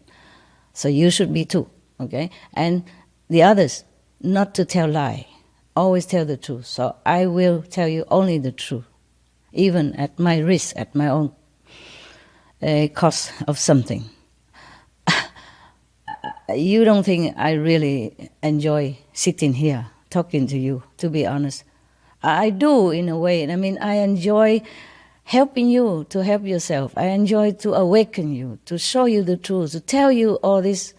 So you should be too. Okay? And the others, not to tell lie. Always tell the truth. So I will tell you only the truth, even at my risk, at my own cost of something. You don't think I really enjoy sitting here talking to you, to be honest. I do, in a way. I mean, I enjoy helping you to help yourself. I enjoy to awaken you, to show you the truth, to tell you all these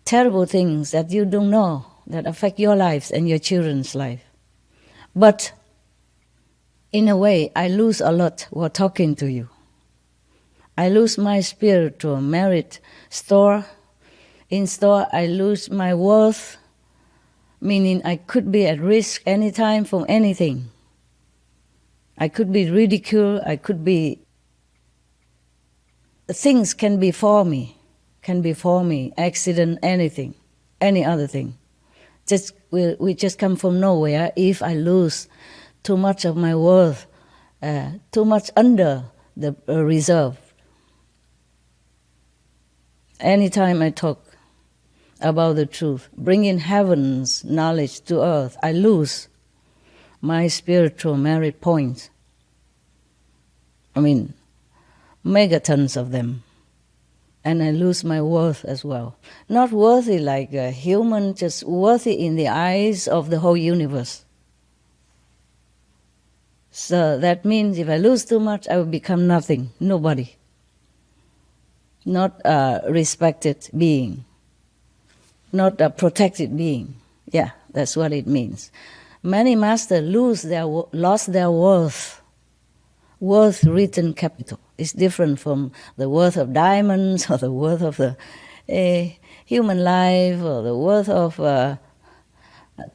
terrible things that you don't know, that affect your lives and your children's life. But in a way, I lose a lot while talking to you. I lose my spiritual merit store. In store, I lose my worth, meaning I could be at risk anytime from anything. I could be ridiculed, things can befall me, accident, anything, any other thing. We just come from nowhere if I lose too much of my worth, too much under the reserve. Anytime I talk about the truth, bringing heaven's knowledge to earth, I lose my spiritual merit points. I mean, megatons of them. And I lose my worth as well. Not worthy like a human, just worthy in the eyes of the whole universe. So that means if I lose too much, I will become nothing, nobody. Not a respected being. Not a protected being. Yeah, that's what it means. Many masters lost their worth. Worth written capital. It's different from the worth of diamonds or the worth of the human life or the worth of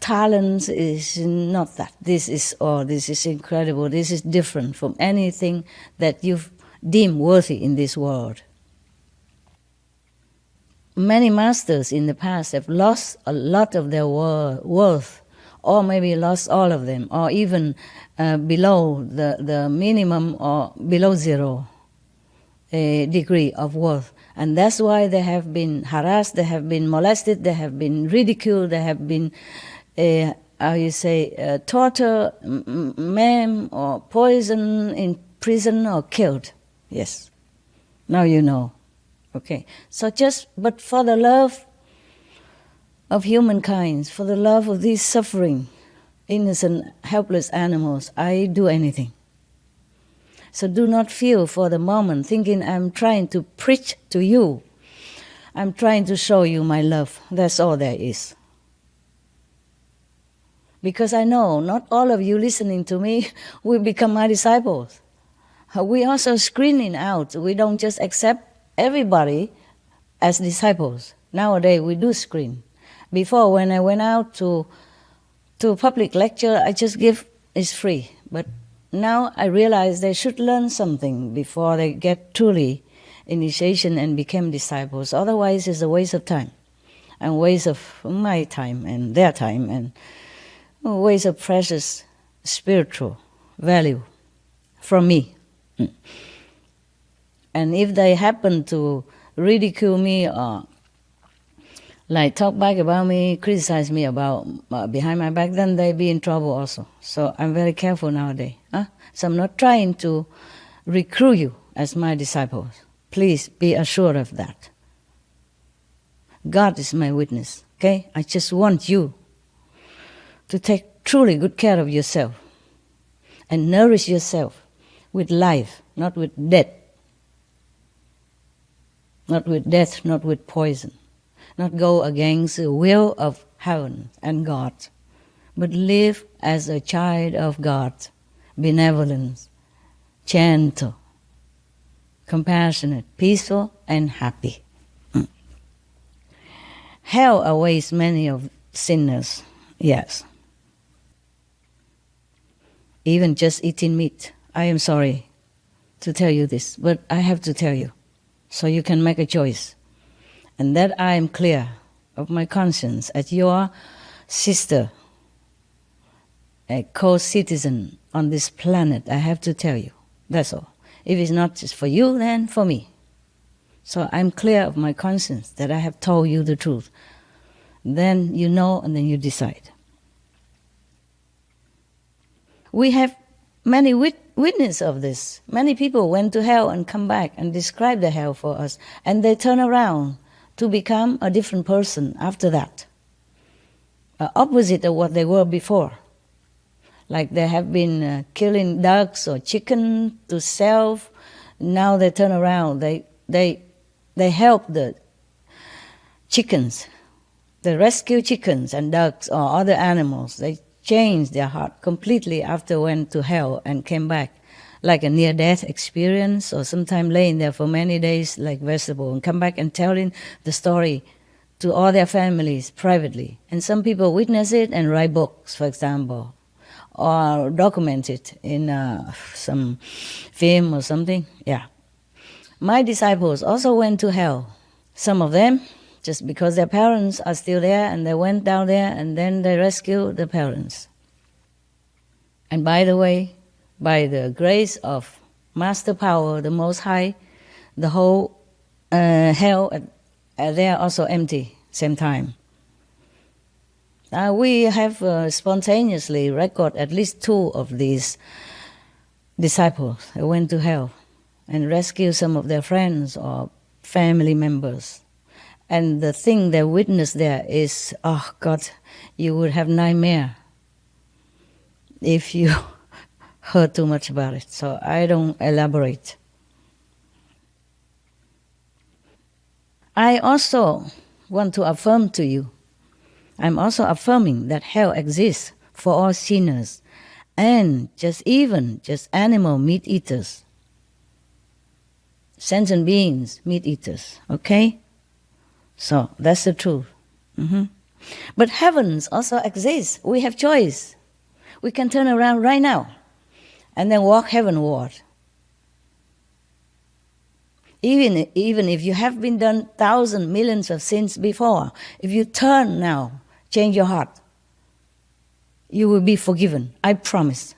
talents. Is not that. This is incredible. This is different from anything that you've deemed worthy in this world. Many masters in the past have lost a lot of their worth, or maybe lost all of them, or even below the minimum or below zero degree of worth. And that's why they have been harassed, they have been molested, they have been ridiculed, they have been, tortured, maimed, or poisoned, in prison, or killed. Yes. Now you know. Okay. So but for the love of humankind, for the love of these suffering, innocent, helpless animals, I do anything. So do not feel for the moment thinking I'm trying to preach to you. I'm trying to show you my love. That's all there is. Because I know not all of you listening to me will become my disciples. We also screening out. We don't just accept everybody as disciples. Nowadays we do screen. Before, when I went out to public lecture, I just give, it's free. But now I realize they should learn something before they get truly initiation and become disciples. Otherwise it's a waste of time, and waste of my time and their time, and a waste of precious spiritual value from me. And if they happen to ridicule me or like talk back about me, criticize me about behind my back, then they be in trouble also. So I'm very careful nowadays. So I'm not trying to recruit you as my disciples. Please be assured of that. God is my witness, okay? I just want you to take truly good care of yourself and nourish yourself with life, not with death. Not with death, not with poison. Not go against the will of heaven and God, but live as a child of God, benevolent, gentle, compassionate, peaceful, and happy. Hell awaits many of sinners, yes. Even just eating meat. I am sorry to tell you this, but I have to tell you, so you can make a choice. And that I am clear of my conscience as your sister, a co-citizen on this planet. I have to tell you, that's all. If it's not just for you, then for me. So I'm clear of my conscience that I have told you the truth. Then you know, and then you decide. We have many witnesses of this. Many people went to hell and come back and describe the hell for us. And they turn around to become a different person after that. Opposite of what they were before. Like they have been killing ducks or chicken to sell. Now they turn around. They help the chickens. They rescue chickens and ducks or other animals. They changed their heart completely after went to hell and came back. Like a near-death experience, or sometimes laying there for many days like vegetable, and come back and telling the story to all their families privately. And some people witness it and write books, for example, or document it in some film or something. Yeah. My disciples also went to hell. Some of them, just because their parents are still there, and they went down there and then they rescued the parents. And by the way, by the grace of Master Power, the Most High, the whole hell there also empty same time. We have spontaneously record at least 2 of these disciples who went to hell and rescued some of their friends or family members. And the thing they witnessed there is, oh God, you would have nightmare if you heard too much about it, so I don't elaborate. I also want to affirm to you, I'm also affirming that hell exists for all sinners and just animal meat eaters, sentient beings, meat eaters, okay? So that's the truth. But heavens also exists. We have choice. We can turn around right now and then walk heavenward. Even if you have been done thousands, millions of sins before, if you turn now, change your heart, you will be forgiven. I promise.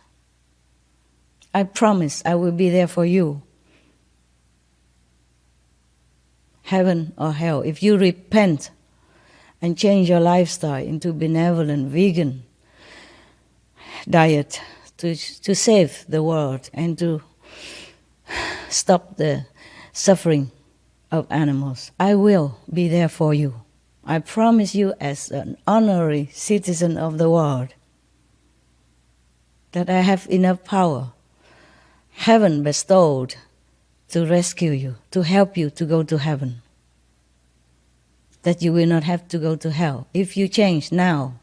I promise I will be there for you. Heaven or hell, if you repent and change your lifestyle into benevolent vegan diet to save the world and to stop the suffering of animals, I will be there for you. I promise you, as an honorary citizen of the world, that I have enough power, heaven bestowed, to rescue you, to help you to go to heaven. That you will not have to go to hell if you change now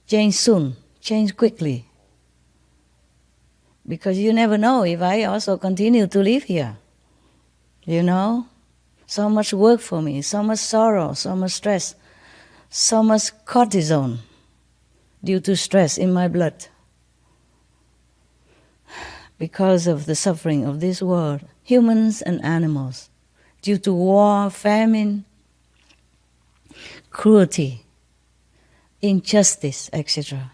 Change soon, change quickly. Because you never know if I also continue to live here. You know? So much work for me, so much sorrow, so much stress, so much cortisone due to stress in my blood. Because of the suffering of this world, humans and animals, due to war, famine, cruelty, injustice, etc.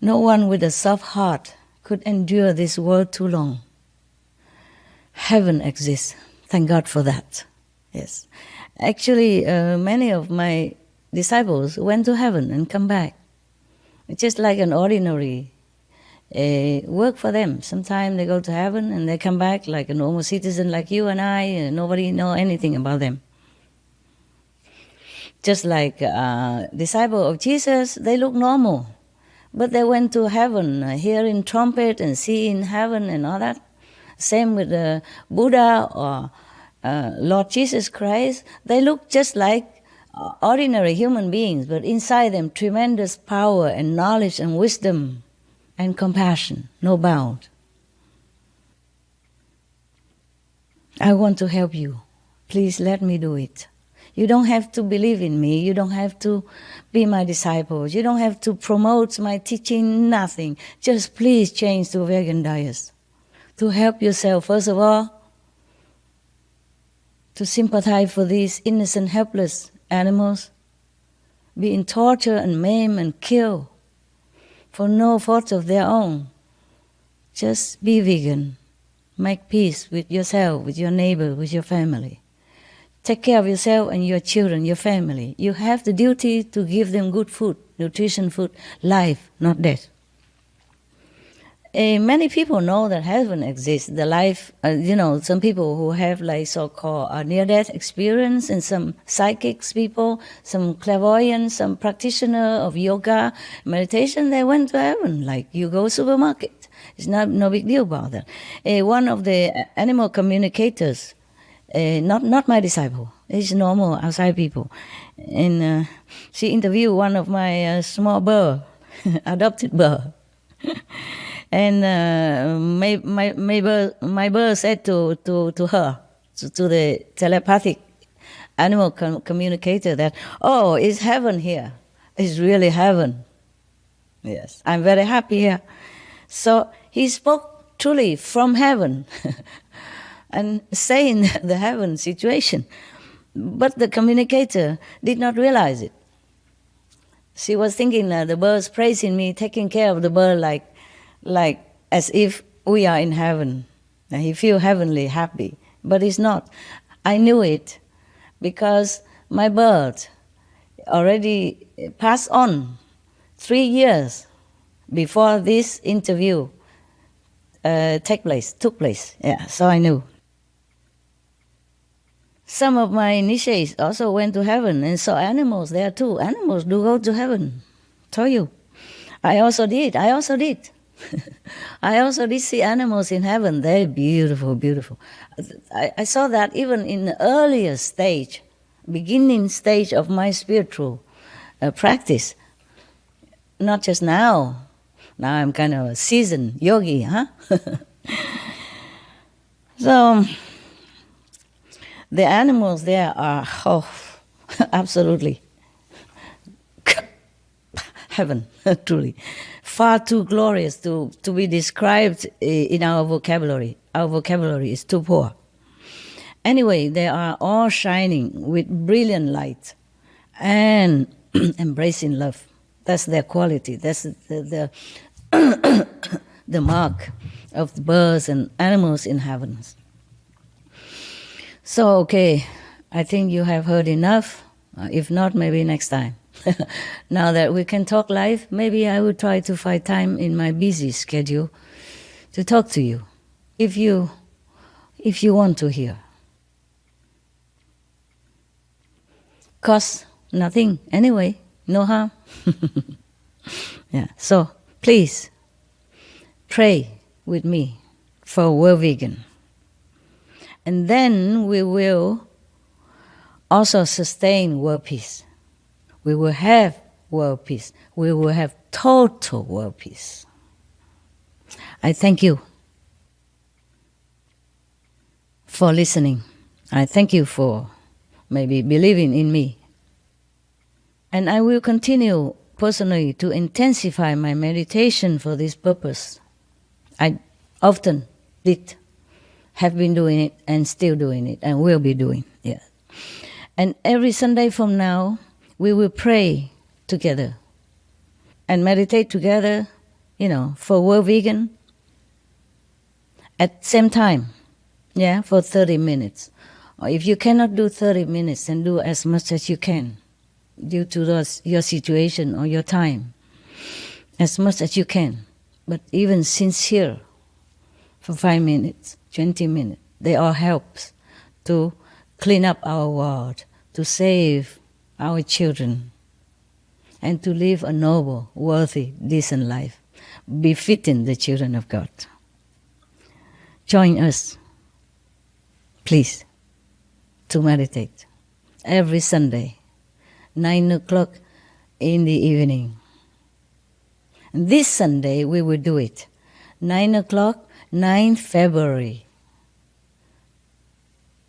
No one with a soft heart could endure this world too long. Heaven exists. Thank God for that. Yes. Actually, many of my disciples went to heaven and come back. It's just like an ordinary work for them. Sometimes they go to heaven and they come back like a normal citizen like you and I, and nobody know anything about them. Just like disciple of Jesus, they look normal. But they went to heaven, hearing trumpet and seeing heaven and all that. Same with Buddha or Lord Jesus Christ. They look just like ordinary human beings, but inside them tremendous power and knowledge and wisdom and compassion, no bound. I want to help you. Please let me do it. You don't have to believe in me. You don't have to be my disciples. You don't have to promote my teaching, nothing. Just please change to vegan diet. To help yourself, first of all, to sympathize for these innocent, helpless animals being tortured and maimed and killed for no fault of their own. Just be vegan. Make peace with yourself, with your neighbor, with your family. Take care of yourself and your children, your family. You have the duty to give them good food, nutrition food, life, not death. Many people know that heaven exists. The life, some people who have like so-called near-death experience, and some psychics people, some clairvoyants, some practitioner of yoga, meditation, they went to heaven. Like you go supermarket, it's no big deal about that. One of the animal communicators, not my disciple, it's normal outside people, and she interviewed one of my small bird, adopted bird. And my bird said to her, to the telepathic animal communicator, that, oh, it's heaven here. It's really heaven. Yes, I'm very happy here. So he spoke truly from heaven and saying the heaven situation. But the communicator did not realize it. She was thinking the bird's praising me, taking care of the bird like as if we are in heaven. And he feel heavenly happy, but it's not. I knew it because my bird already passed on 3 years before this interview took place. Yeah, so I knew. Some of my initiates also went to heaven and saw animals there too. Animals do go to heaven. Told you. I also did. I also did see animals in heaven. They're beautiful, beautiful. I saw that even in the earlier stage, beginning stage of my spiritual practice. Not just now. Now I'm kind of a seasoned yogi, huh? So the animals there are, absolutely heaven, truly. Far too glorious to be described in our vocabulary. Our vocabulary is too poor. Anyway, they are all shining with brilliant light and embracing love. That's their quality. That's the the mark of the birds and animals in heavens. So, okay, I think you have heard enough. If not, maybe next time. Now that we can talk live, maybe I will try to find time in my busy schedule to talk to you, if you want to hear. Cost nothing anyway, no harm. Yeah. So please pray with me for world vegan. And then we will also sustain world peace. We will have world peace. We will have total world peace. I thank you for listening. I thank you for maybe believing in me. And I will continue personally to intensify my meditation for this purpose. I often have been doing it and still doing it and will be doing it. And every Sunday from now, we will pray together and meditate together, for World Vegan at same time, for 30 minutes. Or if you cannot do 30 minutes, then do as much as you can due to your situation or your time, as much as you can. But even sincere for 5 minutes, 20 minutes, they all helps to clean up our world, to save our children, and to live a noble, worthy, decent life, befitting the children of God. Join us, please, to meditate every Sunday, 9 o'clock in the evening. And this Sunday we will do it, 9 o'clock, 9 February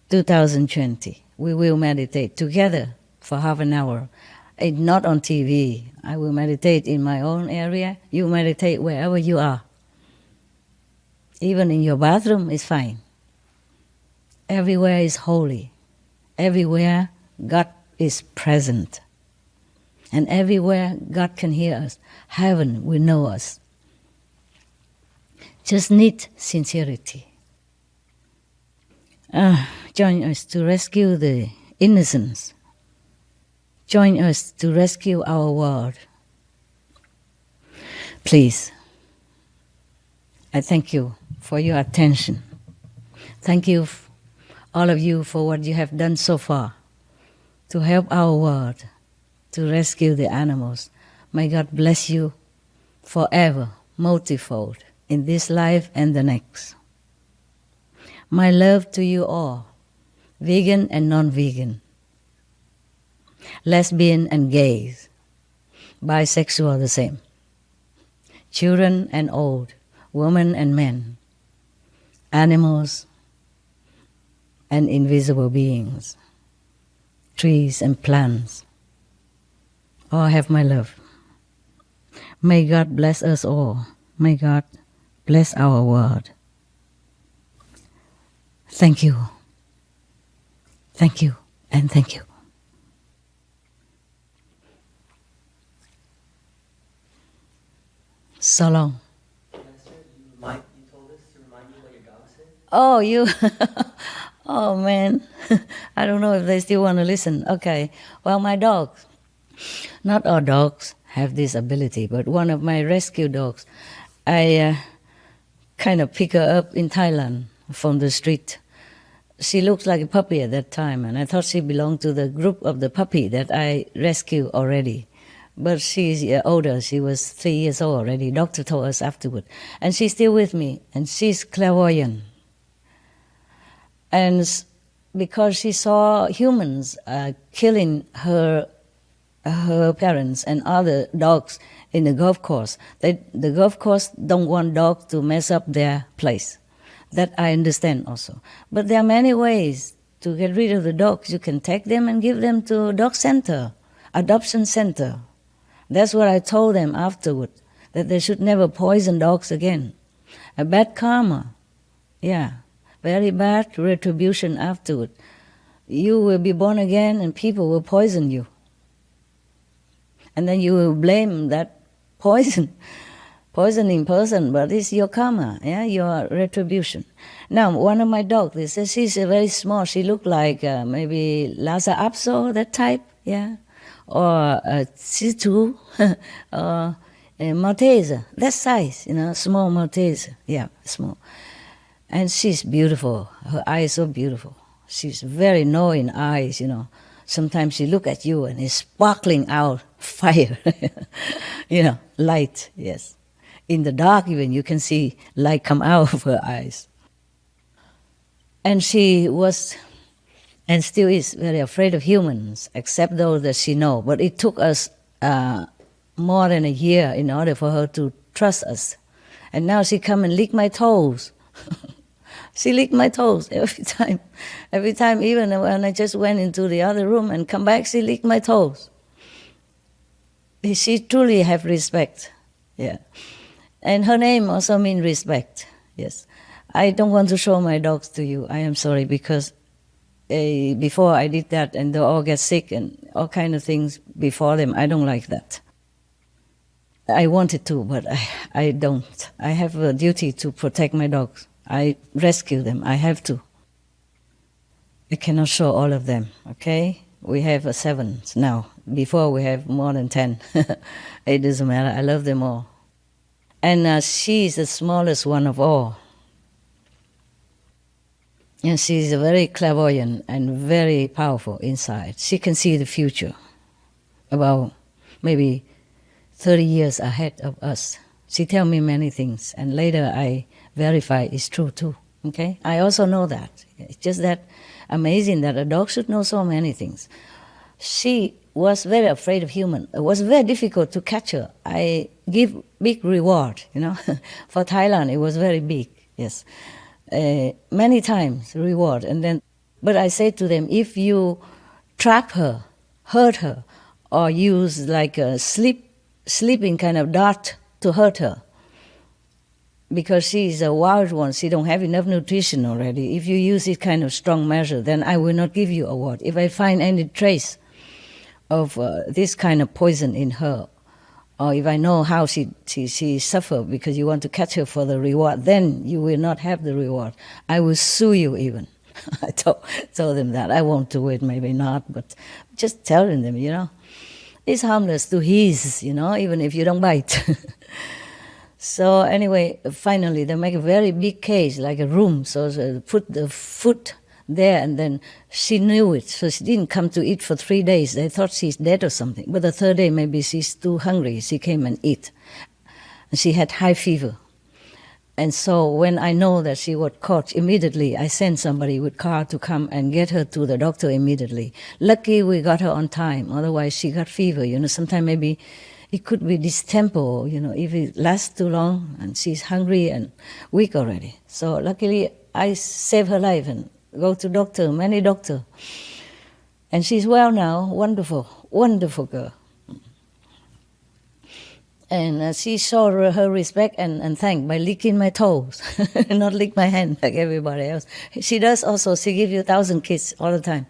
2020. We will meditate together for half an hour. It's not on TV. I will meditate in my own area. You meditate wherever you are. Even in your bathroom is fine. Everywhere is holy. Everywhere God is present. And everywhere God can hear us. Heaven will know us. Just need sincerity. Join us to rescue the innocents. Join us to rescue our world. Please, I thank you for your attention. Thank you, all of you, for what you have done so far to help our world, to rescue the animals. May God bless you forever, multifold, in this life and the next. My love to you all, vegan and non-vegan, lesbian and gays, bisexual the same, children and old, women and men, animals and invisible beings, trees and plants, all have my love. May God bless us all. May God bless our world. Thank you. Thank you and thank you. So long. You told us to remind you what your dog said? Oh, you. Oh, man. I don't know if they still want to listen. Okay. Well, my dogs. Not all dogs have this ability, but one of my rescue dogs, I kind of pick her up in Thailand from the street. She looks like a puppy at that time, and I thought she belonged to the group of the puppy that I rescued already. But she's older. She was 3 years old already. Doctor told us afterward. And she's still with me, and she's clairvoyant. And because she saw humans killing her parents and other dogs in the golf course, the golf course don't want dogs to mess up their place. That I understand also. But there are many ways to get rid of the dogs. You can take them and give them to a dog center, adoption center. That's what I told them afterward, that they should never poison dogs again. A bad karma, very bad retribution afterward. You will be born again and people will poison you. And then you will blame that poisoning person, but it's your karma, your retribution. Now, one of my dogs, they say she's very small. She looked like maybe Lhasa Apso, that type, or a Shih Tzu, or a Maltese, that size, small Maltese, small. And she's beautiful. Her eyes so beautiful. She's very knowing eyes, Sometimes she look at you and it's sparkling out fire, light, yes. In the dark even, you can see light come out of her eyes. And she was, and still is, very afraid of humans, except those that she knows. But it took us more than a year in order for her to trust us. And now she come and lick my toes. She licked my toes every time. Every time, even when I just went into the other room and come back, she licked my toes. She truly have respect. Yeah. And her name also means respect. Yes. I don't want to show my dogs to you. I am sorry, because before I did that and they all get sick and all kind of things before them. I don't like that. I wanted to, but I don't. I have a duty to protect my dogs. I rescue them. I have to. I cannot show all of them, okay? We have 7 now. Before we have more than 10. It doesn't matter. I love them all. And she is the smallest one of all. And she is very clairvoyant and very powerful inside. She can see the future, about maybe 30 years ahead of us. She tells me many things, and later I verify it's true too. Okay? I also know that. It's just that amazing that a dog should know so many things. She was very afraid of human. It was very difficult to catch her. I give big reward, For Thailand, it was very big, yes. Many times reward. But I say to them, if you trap her, hurt her, or use like a sleeping kind of dart to hurt her, because she's a wild one, she don't have enough nutrition already. If you use this kind of strong measure, then I will not give you a award. If I find any trace of this kind of poison in her, or if I know how she suffered because you want to catch her for the reward, then you will not have the reward. I will sue you even. I told them that. I won't do it, maybe not, but just telling them, It's harmless to his, even if you don't bite. So anyway, finally, they make a very big cage, like a room. So they put the food there, and then she knew it. So she didn't come to eat for 3 days. They thought she's dead or something. But the 3rd day, maybe she's too hungry. She came and ate. And she had high fever. And so when I know that she was caught, immediately I sent somebody with car to come and get her to the doctor immediately. Lucky we got her on time. Otherwise, she got fever. Sometimes maybe it could be distemper, if it lasts too long and she's hungry and weak already. So luckily, I saved her life and go to doctor, many doctor. And she's well now, wonderful, wonderful girl. And she showed her respect and thank by licking my toes, not lick my hand like everybody else. She does also, she gives you 1,000 kisses all the time.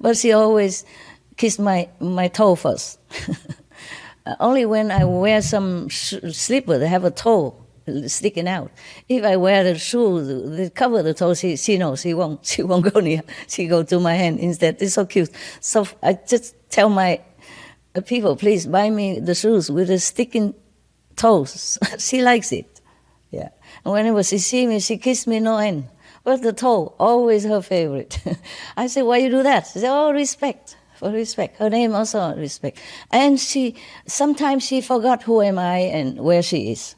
But she always kissed my toe first. Only when I wear some slipper, they have a toe sticking out. If I wear the shoes that cover the toe, she knows she won't go near. She go to my hand instead. It's so cute. So I just tell my people, please buy me the shoes with the sticking toes. She likes it. Yeah. And whenever she see me, she kiss me no end. But the toe, always her favorite. I say, why you do that? She say, oh, respect. For respect. Her name also respect. And sometimes she forgot who am I and where she is.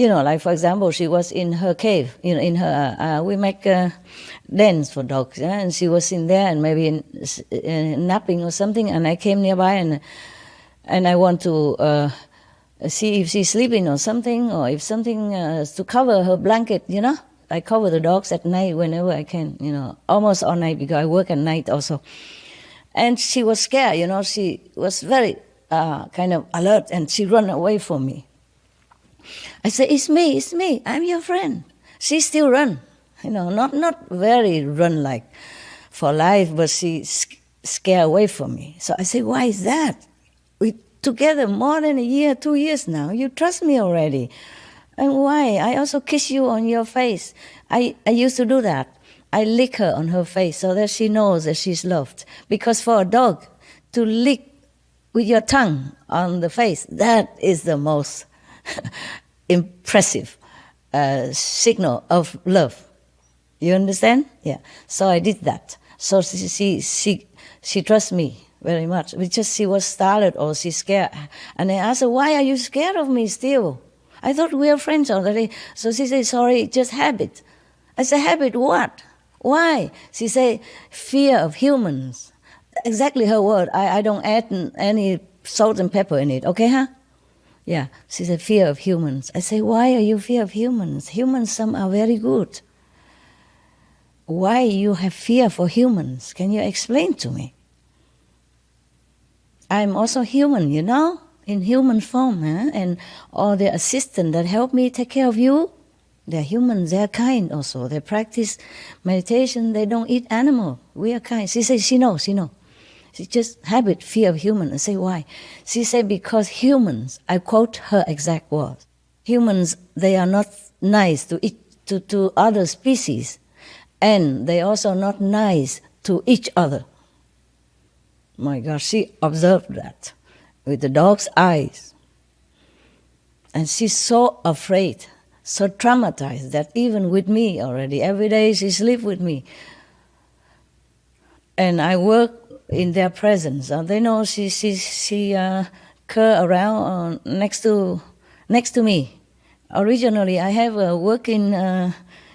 Like for example, she was in her cave, in her, we make dens for dogs, and she was in there and maybe napping or something, and I came nearby and I want to see if she's sleeping or something, or if something to cover her blanket, I cover the dogs at night whenever I can, almost all night because I work at night also. And she was scared, she was very kind of alert, and she ran away from me. I said, it's me, I'm your friend. She still run, not very run like for life, but she scared away from me. So I said, why is that? We together more than a year, 2 years now. You trust me already. And why? I also kiss you on your face. I used to do that. I lick her on her face so that she knows that she's loved. Because for a dog to lick with your tongue on the face, that is the most impressive signal of love. You understand? Yeah. So I did that. So she trusts me very much. Because she was startled or she's scared. And I asked her, why are you scared of me still? I thought we are friends already. So she said, sorry, just habit. I said, habit what? Why? She said, fear of humans. Exactly her word. I don't add any salt and pepper in it. Okay, huh? Yeah. She said, fear of humans. I say, why are you fear of humans? Humans, some are very good. Why you have fear for humans? Can you explain to me? I'm also human, you know, in human form, huh? And all the assistants that help me take care of you, they're humans, they're kind also. They practice meditation, they don't eat animal. We are kind. She says, she knows. She just habit, fear of human. I say, why? She said, because humans, I quote her exact words, humans, they are not nice to other species, and they also not nice to each other. My God, she observed that with the dog's eyes. And she's so afraid, so traumatized that even with me already, every day she sleeps with me. And I work in their presence. They know she cur around next to me. Originally, I have a working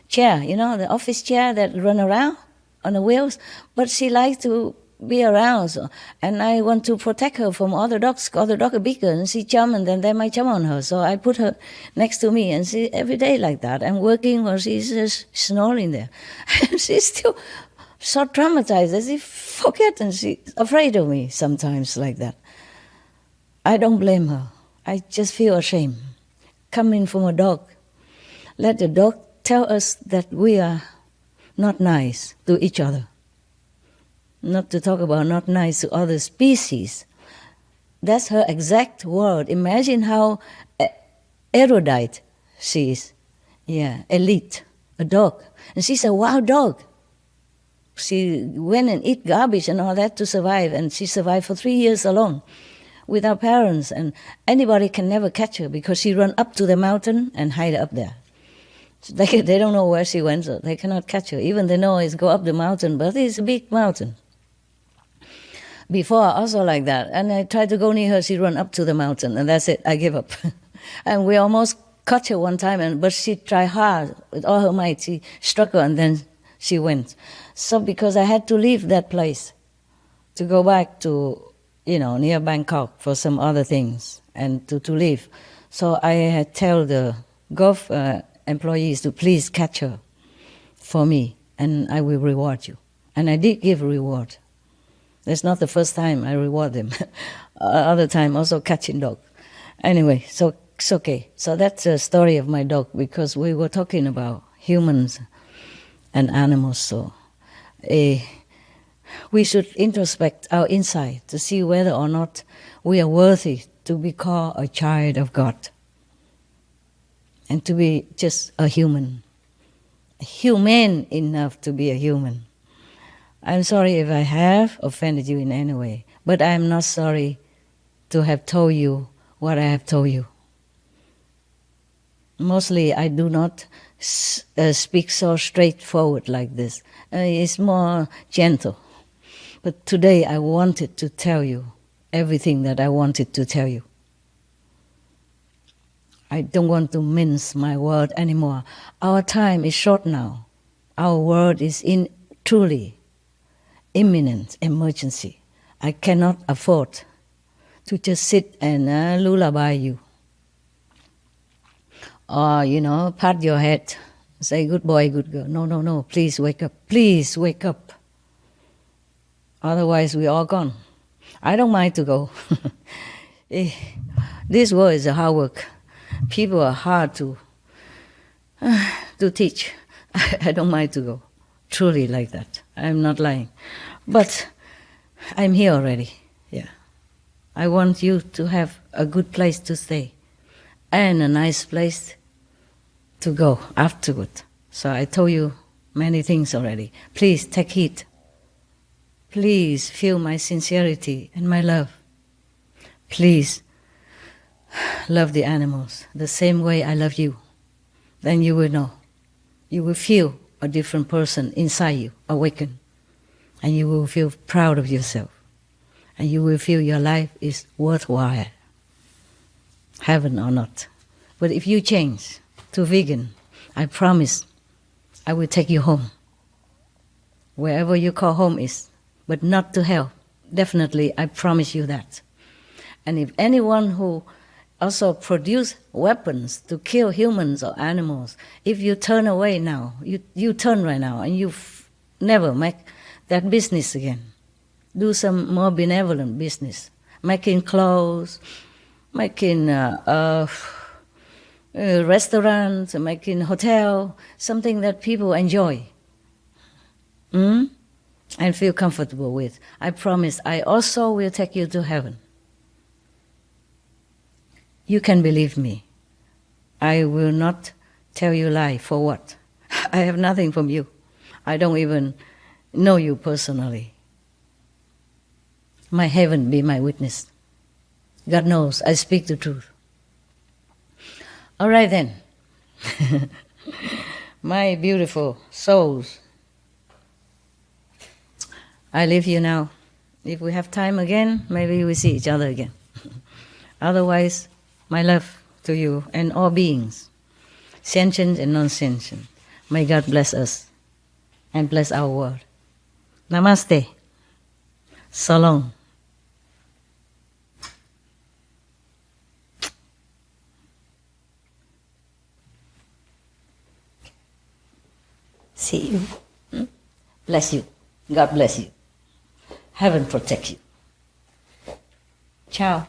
chair, you know, the office chair that run around on the wheels, but she likes to be around, so, and I want to protect her from other dogs. Other dogs are bigger, and she jump, and then they might jump on her. So I put her next to me, and she every day like that. I'm working while she's just snoring there, and she's still so traumatized as if forget, and she's afraid of me sometimes like that. I don't blame her. I just feel ashamed. Coming from a dog, let the dog tell us that we are not nice to each other. Not to talk about not nice to other species. That's her exact word. Imagine how erudite she is. Yeah, elite, a dog. And she's a wild dog. She went and eat garbage and all that to survive, and she survived for 3 years alone with our parents, and anybody can never catch her because she run up to the mountain and hide up there. So they don't know where she went, so they cannot catch her. Even they know it's go up the mountain, but it's a big mountain. Before, also like that. And I tried to go near her, she run up to the mountain, and that's it, I give up. And we almost caught her one time, but she tried hard with all her might. She struck her, and then she went. So because I had to leave that place to go back to, near Bangkok for some other things, and to leave. So I had tell the golf employees to please catch her for me, and I will reward you. And I did give reward. That's not the first time I reward them. Other time also catching dog. Anyway, so it's okay. So that's the story of my dog, because we were talking about humans and animals. So we should introspect our inside to see whether or not we are worthy to be called a child of God and to be just a human, humane enough to be a human. I'm sorry if I have offended you in any way, but I'm not sorry to have told you what I have told you. Mostly I do not speak so straightforward like this. It's more gentle. But today I wanted to tell you everything that I wanted to tell you. I don't want to mince my word anymore. Our time is short now. Our world is in truly imminent emergency. I cannot afford to just sit and lullaby you. Or, pat your head, say, good boy, good girl. No, please wake up. Please wake up. Otherwise, we're all gone. I don't mind to go. This world is a hard work. People are hard to teach. I don't mind to go. Truly like that. I'm not lying. But I'm here already. Yeah. I want you to have a good place to stay and a nice place to go afterward. So I told you many things already. Please take heed. Please feel my sincerity and my love. Please love the animals the same way I love you. Then you will know. You will feel a different person inside you awaken. And you will feel proud of yourself. And you will feel your life is worthwhile. Heaven or not. But if you change to vegan, I promise I will take you home. Wherever you call home is. But not to hell. Definitely, I promise you that. And if anyone who also produce weapons to kill humans or animals, if you turn away now, you turn right now, and you never make that business again. Do some more benevolent business, making clothes, making restaurants, making hotel, something that people enjoy and feel comfortable with. I promise I also will take you to heaven. You can believe me. I will not tell you lie. For what? I have nothing from you. I don't even know you personally. My heaven be my witness. God knows I speak the truth. All right then. My beautiful souls. I leave you now. If we have time again, maybe we see each other again. Otherwise, my love to you and all beings, sentient and non-sentient. May God bless us and bless our world. Namaste. So long. See you. Bless you. God bless you. Heaven protect you. Ciao.